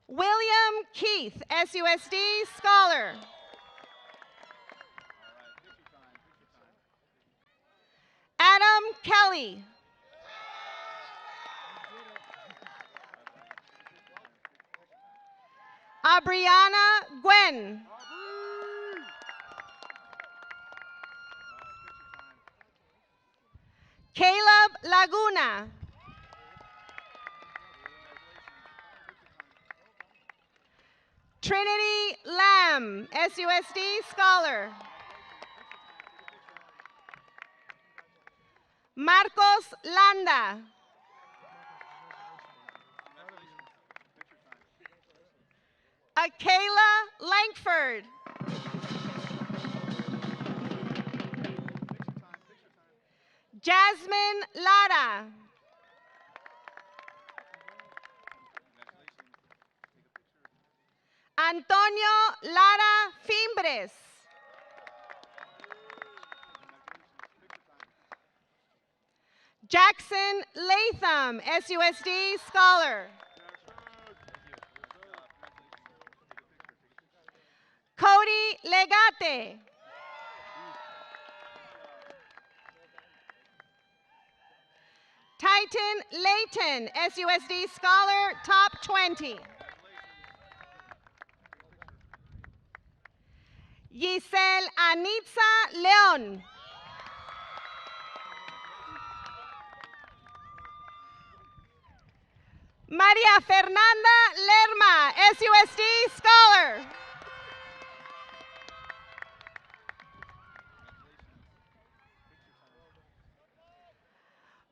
William Keith, SUSD Scholar. Adam Kelly. Abriana Gwen. Caleb Laguna. Trinity Lamb, SUSD Scholar. Marcos Landa. Akayla Langford. Jasmine Lara. Antonio Lara Fimbres. Jackson Latham, SUSD Scholar. Cody Legate. Titan Layton, SUSD Scholar, top 20. Giselle Anitza León. María Fernanda Lerma, SUSD Scholar.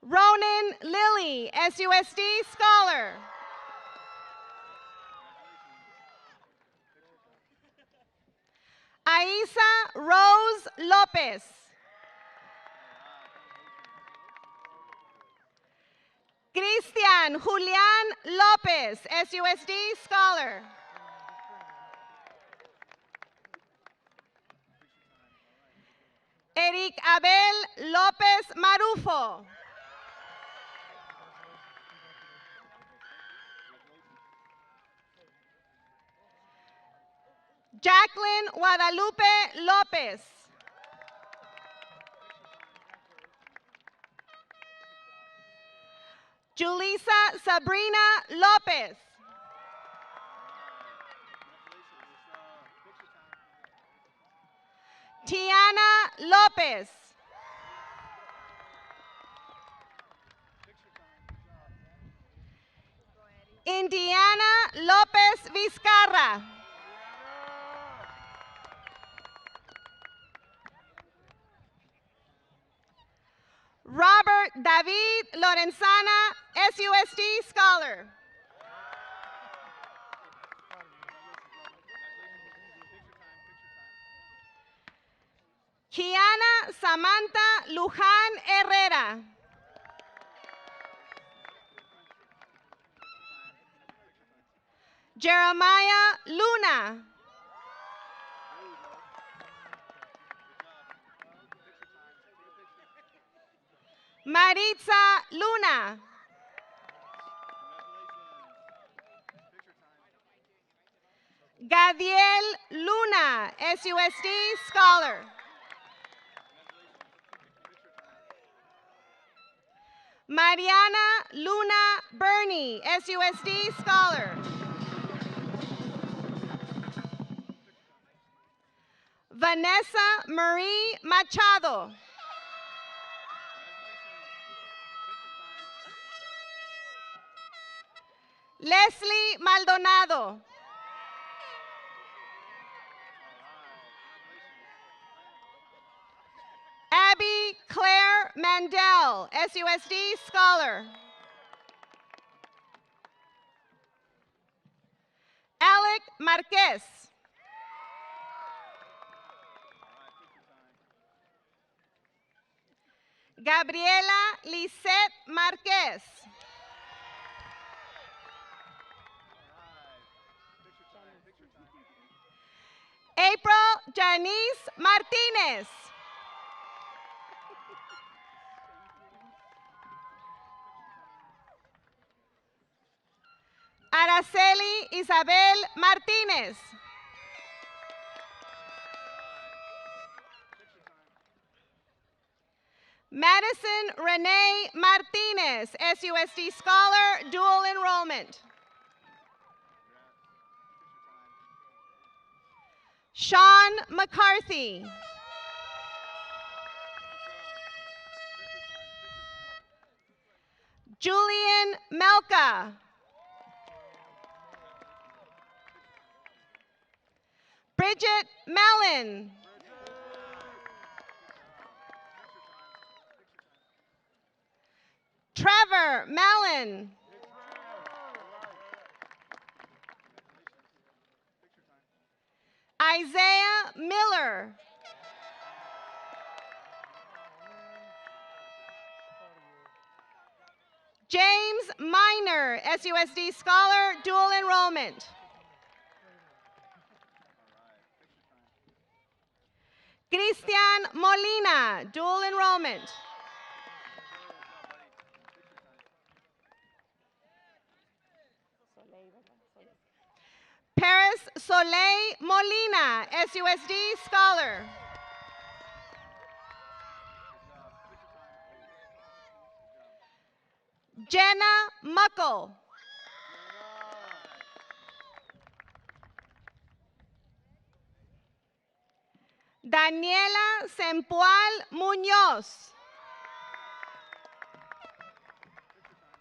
Ronan Lilly, SUSD Scholar. Aisa Rose Lopez. Cristian Julián López, SUSD Scholar. Eric Abel López Marufo. Jacqueline Guadalupe López. Julissa Sabrina Lopez. Tiana Lopez. Indiana Lopez Vizcarra. Robert David Lorenzana, SUSD Scholar. Kiana Samantha Luján Herrera. Jeremiah Luna. Maritza Luna. Gadiel Luna, SUSD Scholar. Mariana Luna Burney, SUSD Scholar. Vanessa Marie Machado. Leslie Maldonado. Abby Claire Mandel, SUSD Scholar. Alec Marquez. Gabriela Lisette Marquez. April Janice Martinez. Araceli Isabel Martinez. Madison Renee Martinez, SUSD Scholar, dual enrollment. Sean McCarthy. Julian Melka. Bridget Mellon. Trevor Mellon. Isaiah Miller. James Miner, SUSD Scholar, dual enrollment. Cristian Molina, dual enrollment. Paris Soleil Molina, SUSD Scholar. Jenna Muckle. Daniela Sempual Muñoz.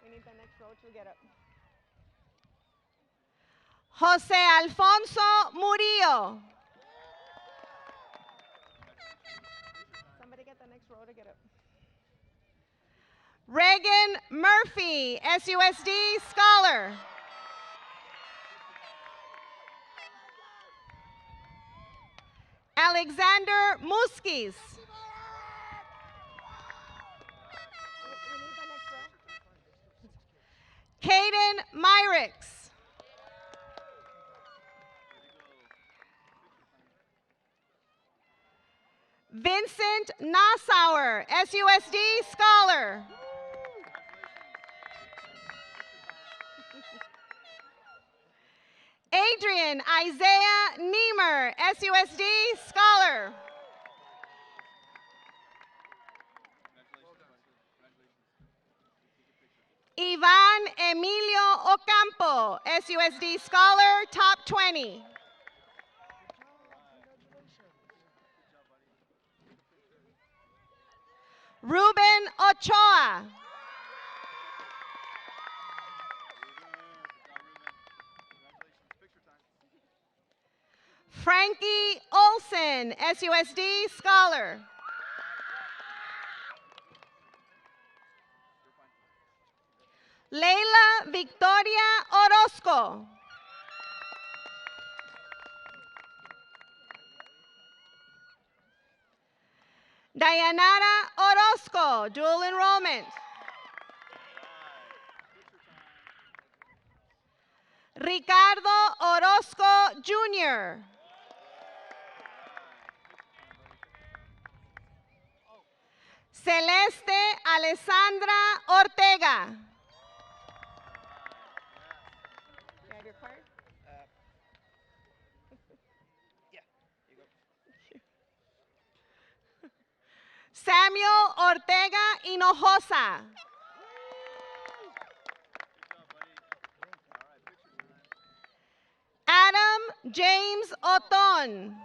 We need the next row to get up. Jose Alfonso Murillo. Somebody get the next row to get up. Reagan Murphy, SUSD Scholar. Alexander Muskis. Caden Myricks. Vincent Nassauer, SUSD Scholar. Adrian Isaiah Niemer, SUSD Scholar. Ivan Emilio Ocampo, SUSD Scholar, top 20. Ruben Ochoa. Frankie Olson, SUSD Scholar. Leila Victoria Orozco. Dayanara Orozco, dual enrollment. Ricardo Orozco Jr. Celeste Alessandra Ortega. You have your card? Samuel Ortega Hinojosa. Adam James Oton.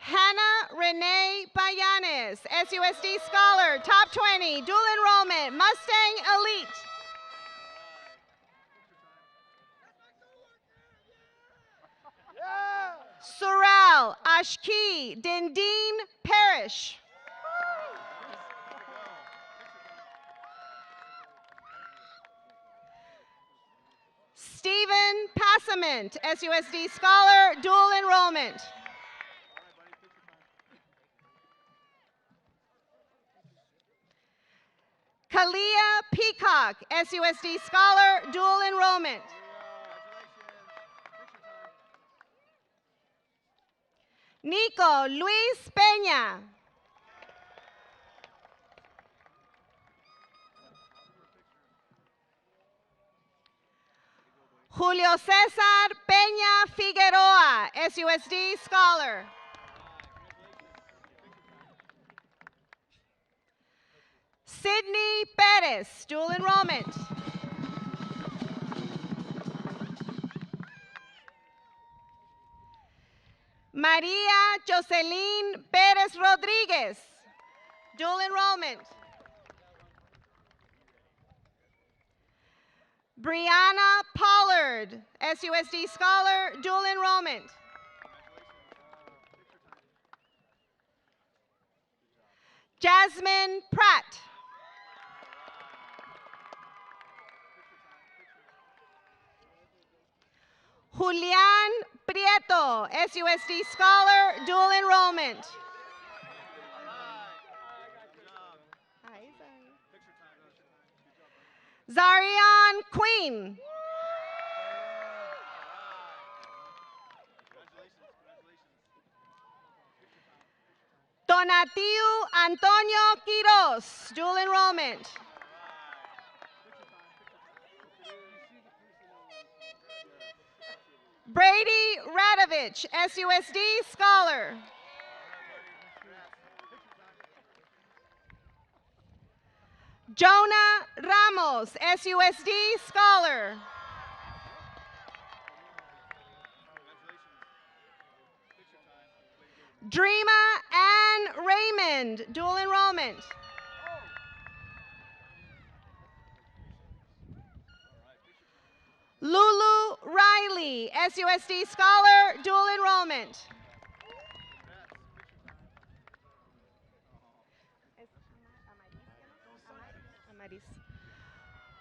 Hannah Renee Payanes, SUSD Scholar, top 20, dual enrollment, Mustang Elite. Sorrel Ashki Dindeen Parrish. Stephen Passament, SUSD Scholar, dual enrollment. Kalia Peacock, SUSD Scholar, dual enrollment. Nico Luis Peña. Julio Cesar Peña Figueroa, SUSD Scholar. Sydney Perez, dual enrollment. María Jocelyn Pérez Rodríguez, dual enrollment. Brianna Pollard, SUSD Scholar, dual enrollment. Jasmine Pratt. Julian Prieto, SUSD Scholar, dual enrollment. Zarian Queen. Donatiu Antonio Quiros, dual enrollment. Brady Radovich, SUSD Scholar. Jonah Ramos, SUSD Scholar. Dreama Ann Raymond, dual enrollment. Lulu Riley, SUSD Scholar, dual enrollment.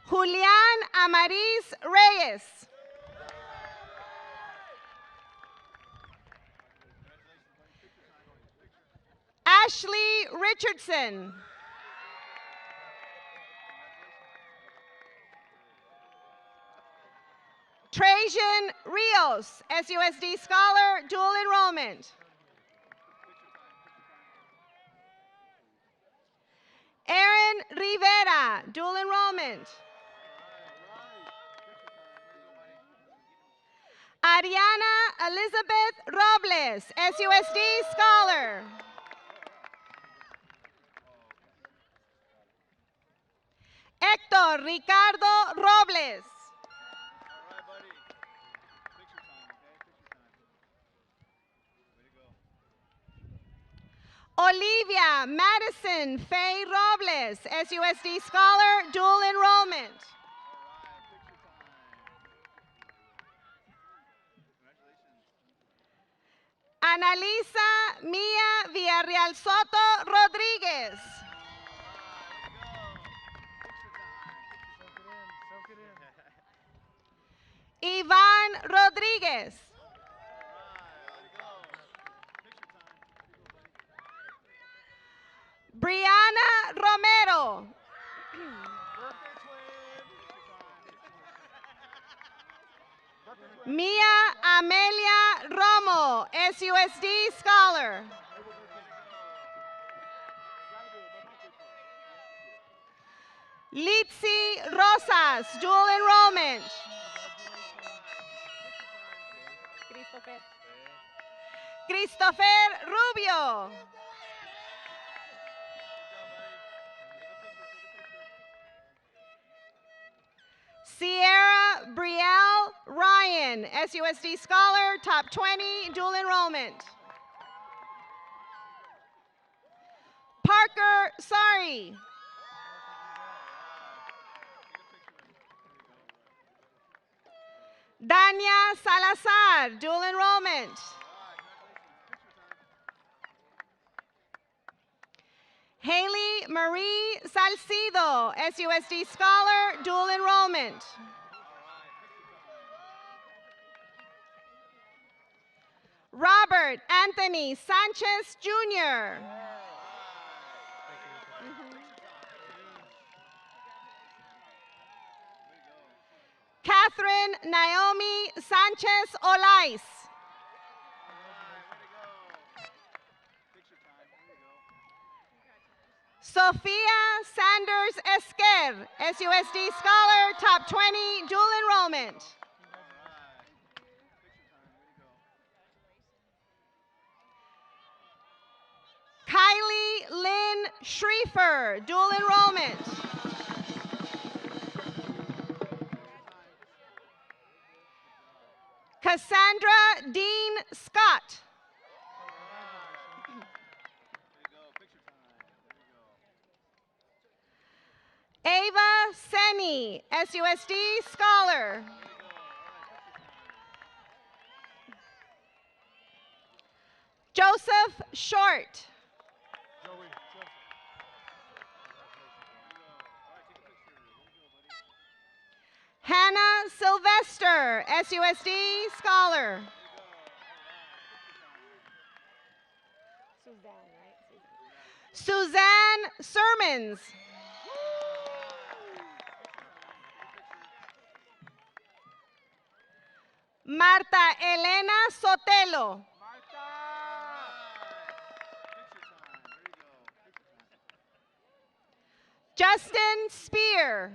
Julian Amaris Reyes. Ashley Richardson. Trajan Rios, SUSD Scholar, dual enrollment. Aaron Rivera, dual enrollment. Ariana Elizabeth Robles, SUSD Scholar. Héctor Ricardo Robles. Olivia Madison Faye Robles, SUSD Scholar, dual enrollment. Analisa Mia Villarreal Soto Rodríguez. Iván Rodríguez. Brianna Romero. Mia Amelia Romo, SUSD Scholar. Litzy Rosas, dual enrollment. Christopher Rubio. Sierra Brielle Ryan, SUSD Scholar, top 20, dual enrollment. Parker Sari. Dania Salazar, dual enrollment. Haley Marie Salcido, SUSD Scholar, dual enrollment. Robert Anthony Sanchez Jr. Catherine Naomi Sanchez Olais. Sofia Sanders Esquer, SUSD Scholar, top 20, dual enrollment. Kylie Lynn Schriefer, dual enrollment. Cassandra Dean Scott. Ava Seni, SUSD Scholar. Joseph Short. Hannah Sylvester, SUSD Scholar. Suzanne Sermons. Marta Elena Sotelo. Justin Spear.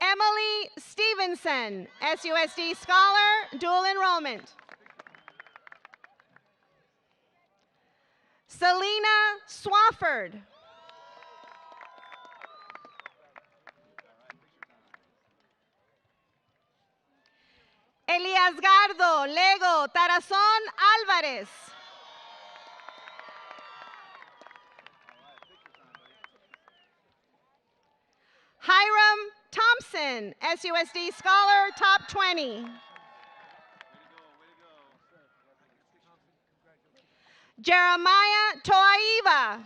Emily Stevenson, SUSD Scholar, dual enrollment. Selena Swafford. Eliasgardo Lego Tarazón Álvarez. Hiram Thompson, SUSD Scholar, top 20. Jeremiah Toaiva.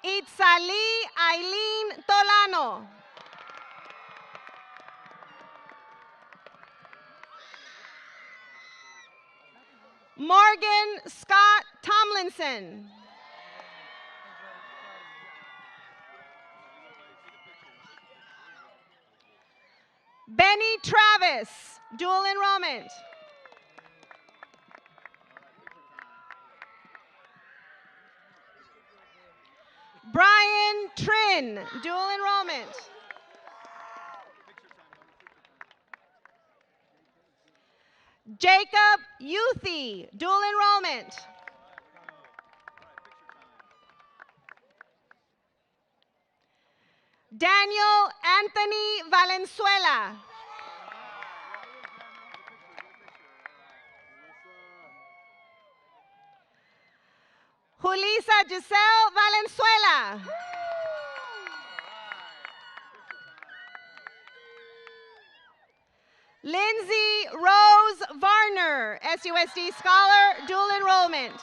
Itzali Aileen Tolano. Morgan Scott Tomlinson. Benny Travis, dual enrollment. Trin, dual enrollment. Jacob Youthy, dual enrollment. Daniel Anthony Valenzuela. Julissa Giselle Valenzuela. Lindsay Rose Varner, SUSD Scholar, dual enrollment.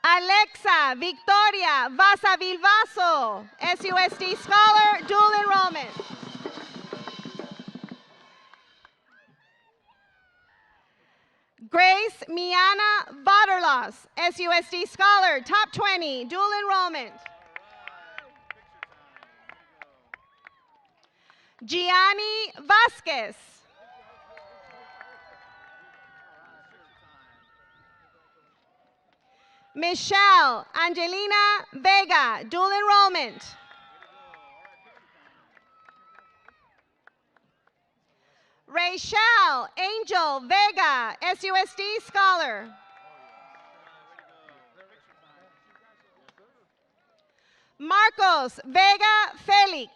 Alexa Victoria Vasa Vilvaso, SUSD Scholar, dual enrollment. Grace Miana Vaterlos, SUSD Scholar, top 20, dual enrollment. Gianni Vasquez. Michelle Angelina Vega, dual enrollment. Rachel Angel Vega, SUSD Scholar. Marcos Vega Felix.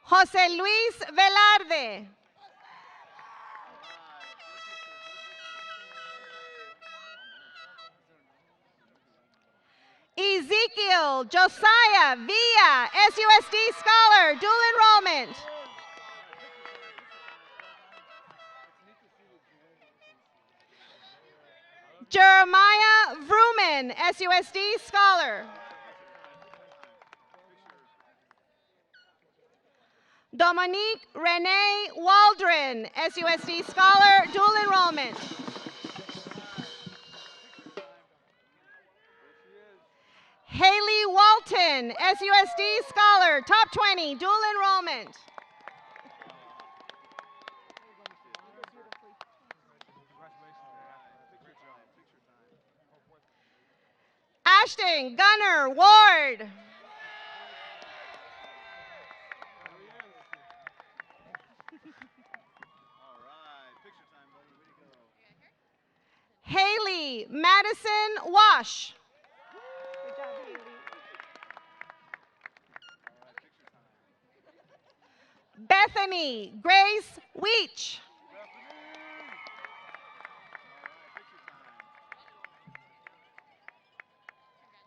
José Luis Velarde. Ezekiel Josiah Villa, SUSD Scholar, dual enrollment. Jeremiah Vrooman, SUSD Scholar. Dominique Renee Waldron, SUSD Scholar, dual enrollment. Haley Walton, SUSD Scholar, top 20, dual enrollment. Ashton Gunner Ward. Haley Madison Wash. Bethany Grace Weech.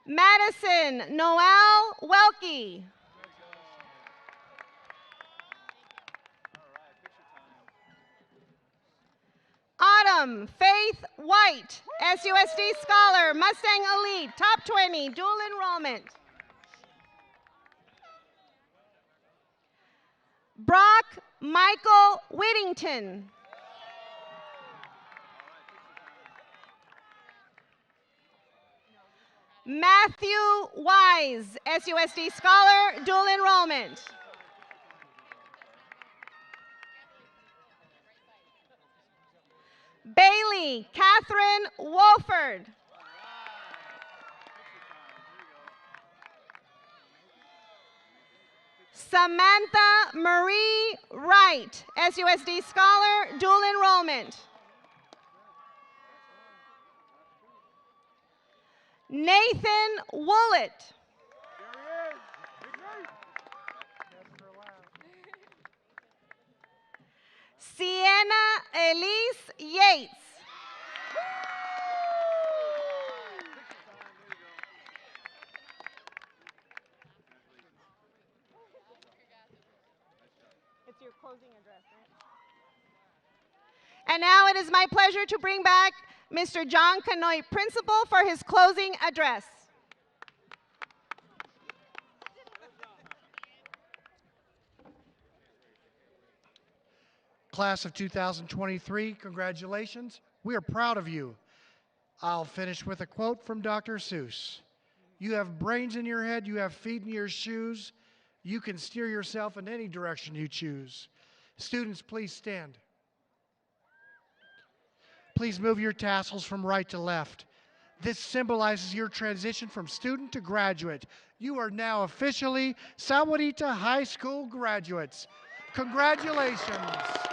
Madison Noel Welke. Autumn Faith White, SUSD Scholar, Mustang Elite, top 20, dual enrollment. Brock Michael Whittington. Matthew Wise, SUSD Scholar, dual enrollment. Bailey Catherine Wolford. Samantha Marie Wright, SUSD Scholar, dual enrollment. Nathan Woollett. Sienna Elise Yates. It's your closing address, right? And now it is my pleasure to bring back Mr. John Canoy, Principal, for his closing address. Class of 2023, congratulations. We are proud of you. I'll finish with a quote from Dr. Seuss. You have brains in your head, you have feet in your shoes. You can steer yourself in any direction you choose. Students, please stand. Please move your tassels from right to left. This symbolizes your transition from student to graduate. You are now officially Sahuarita High School graduates. Congratulations.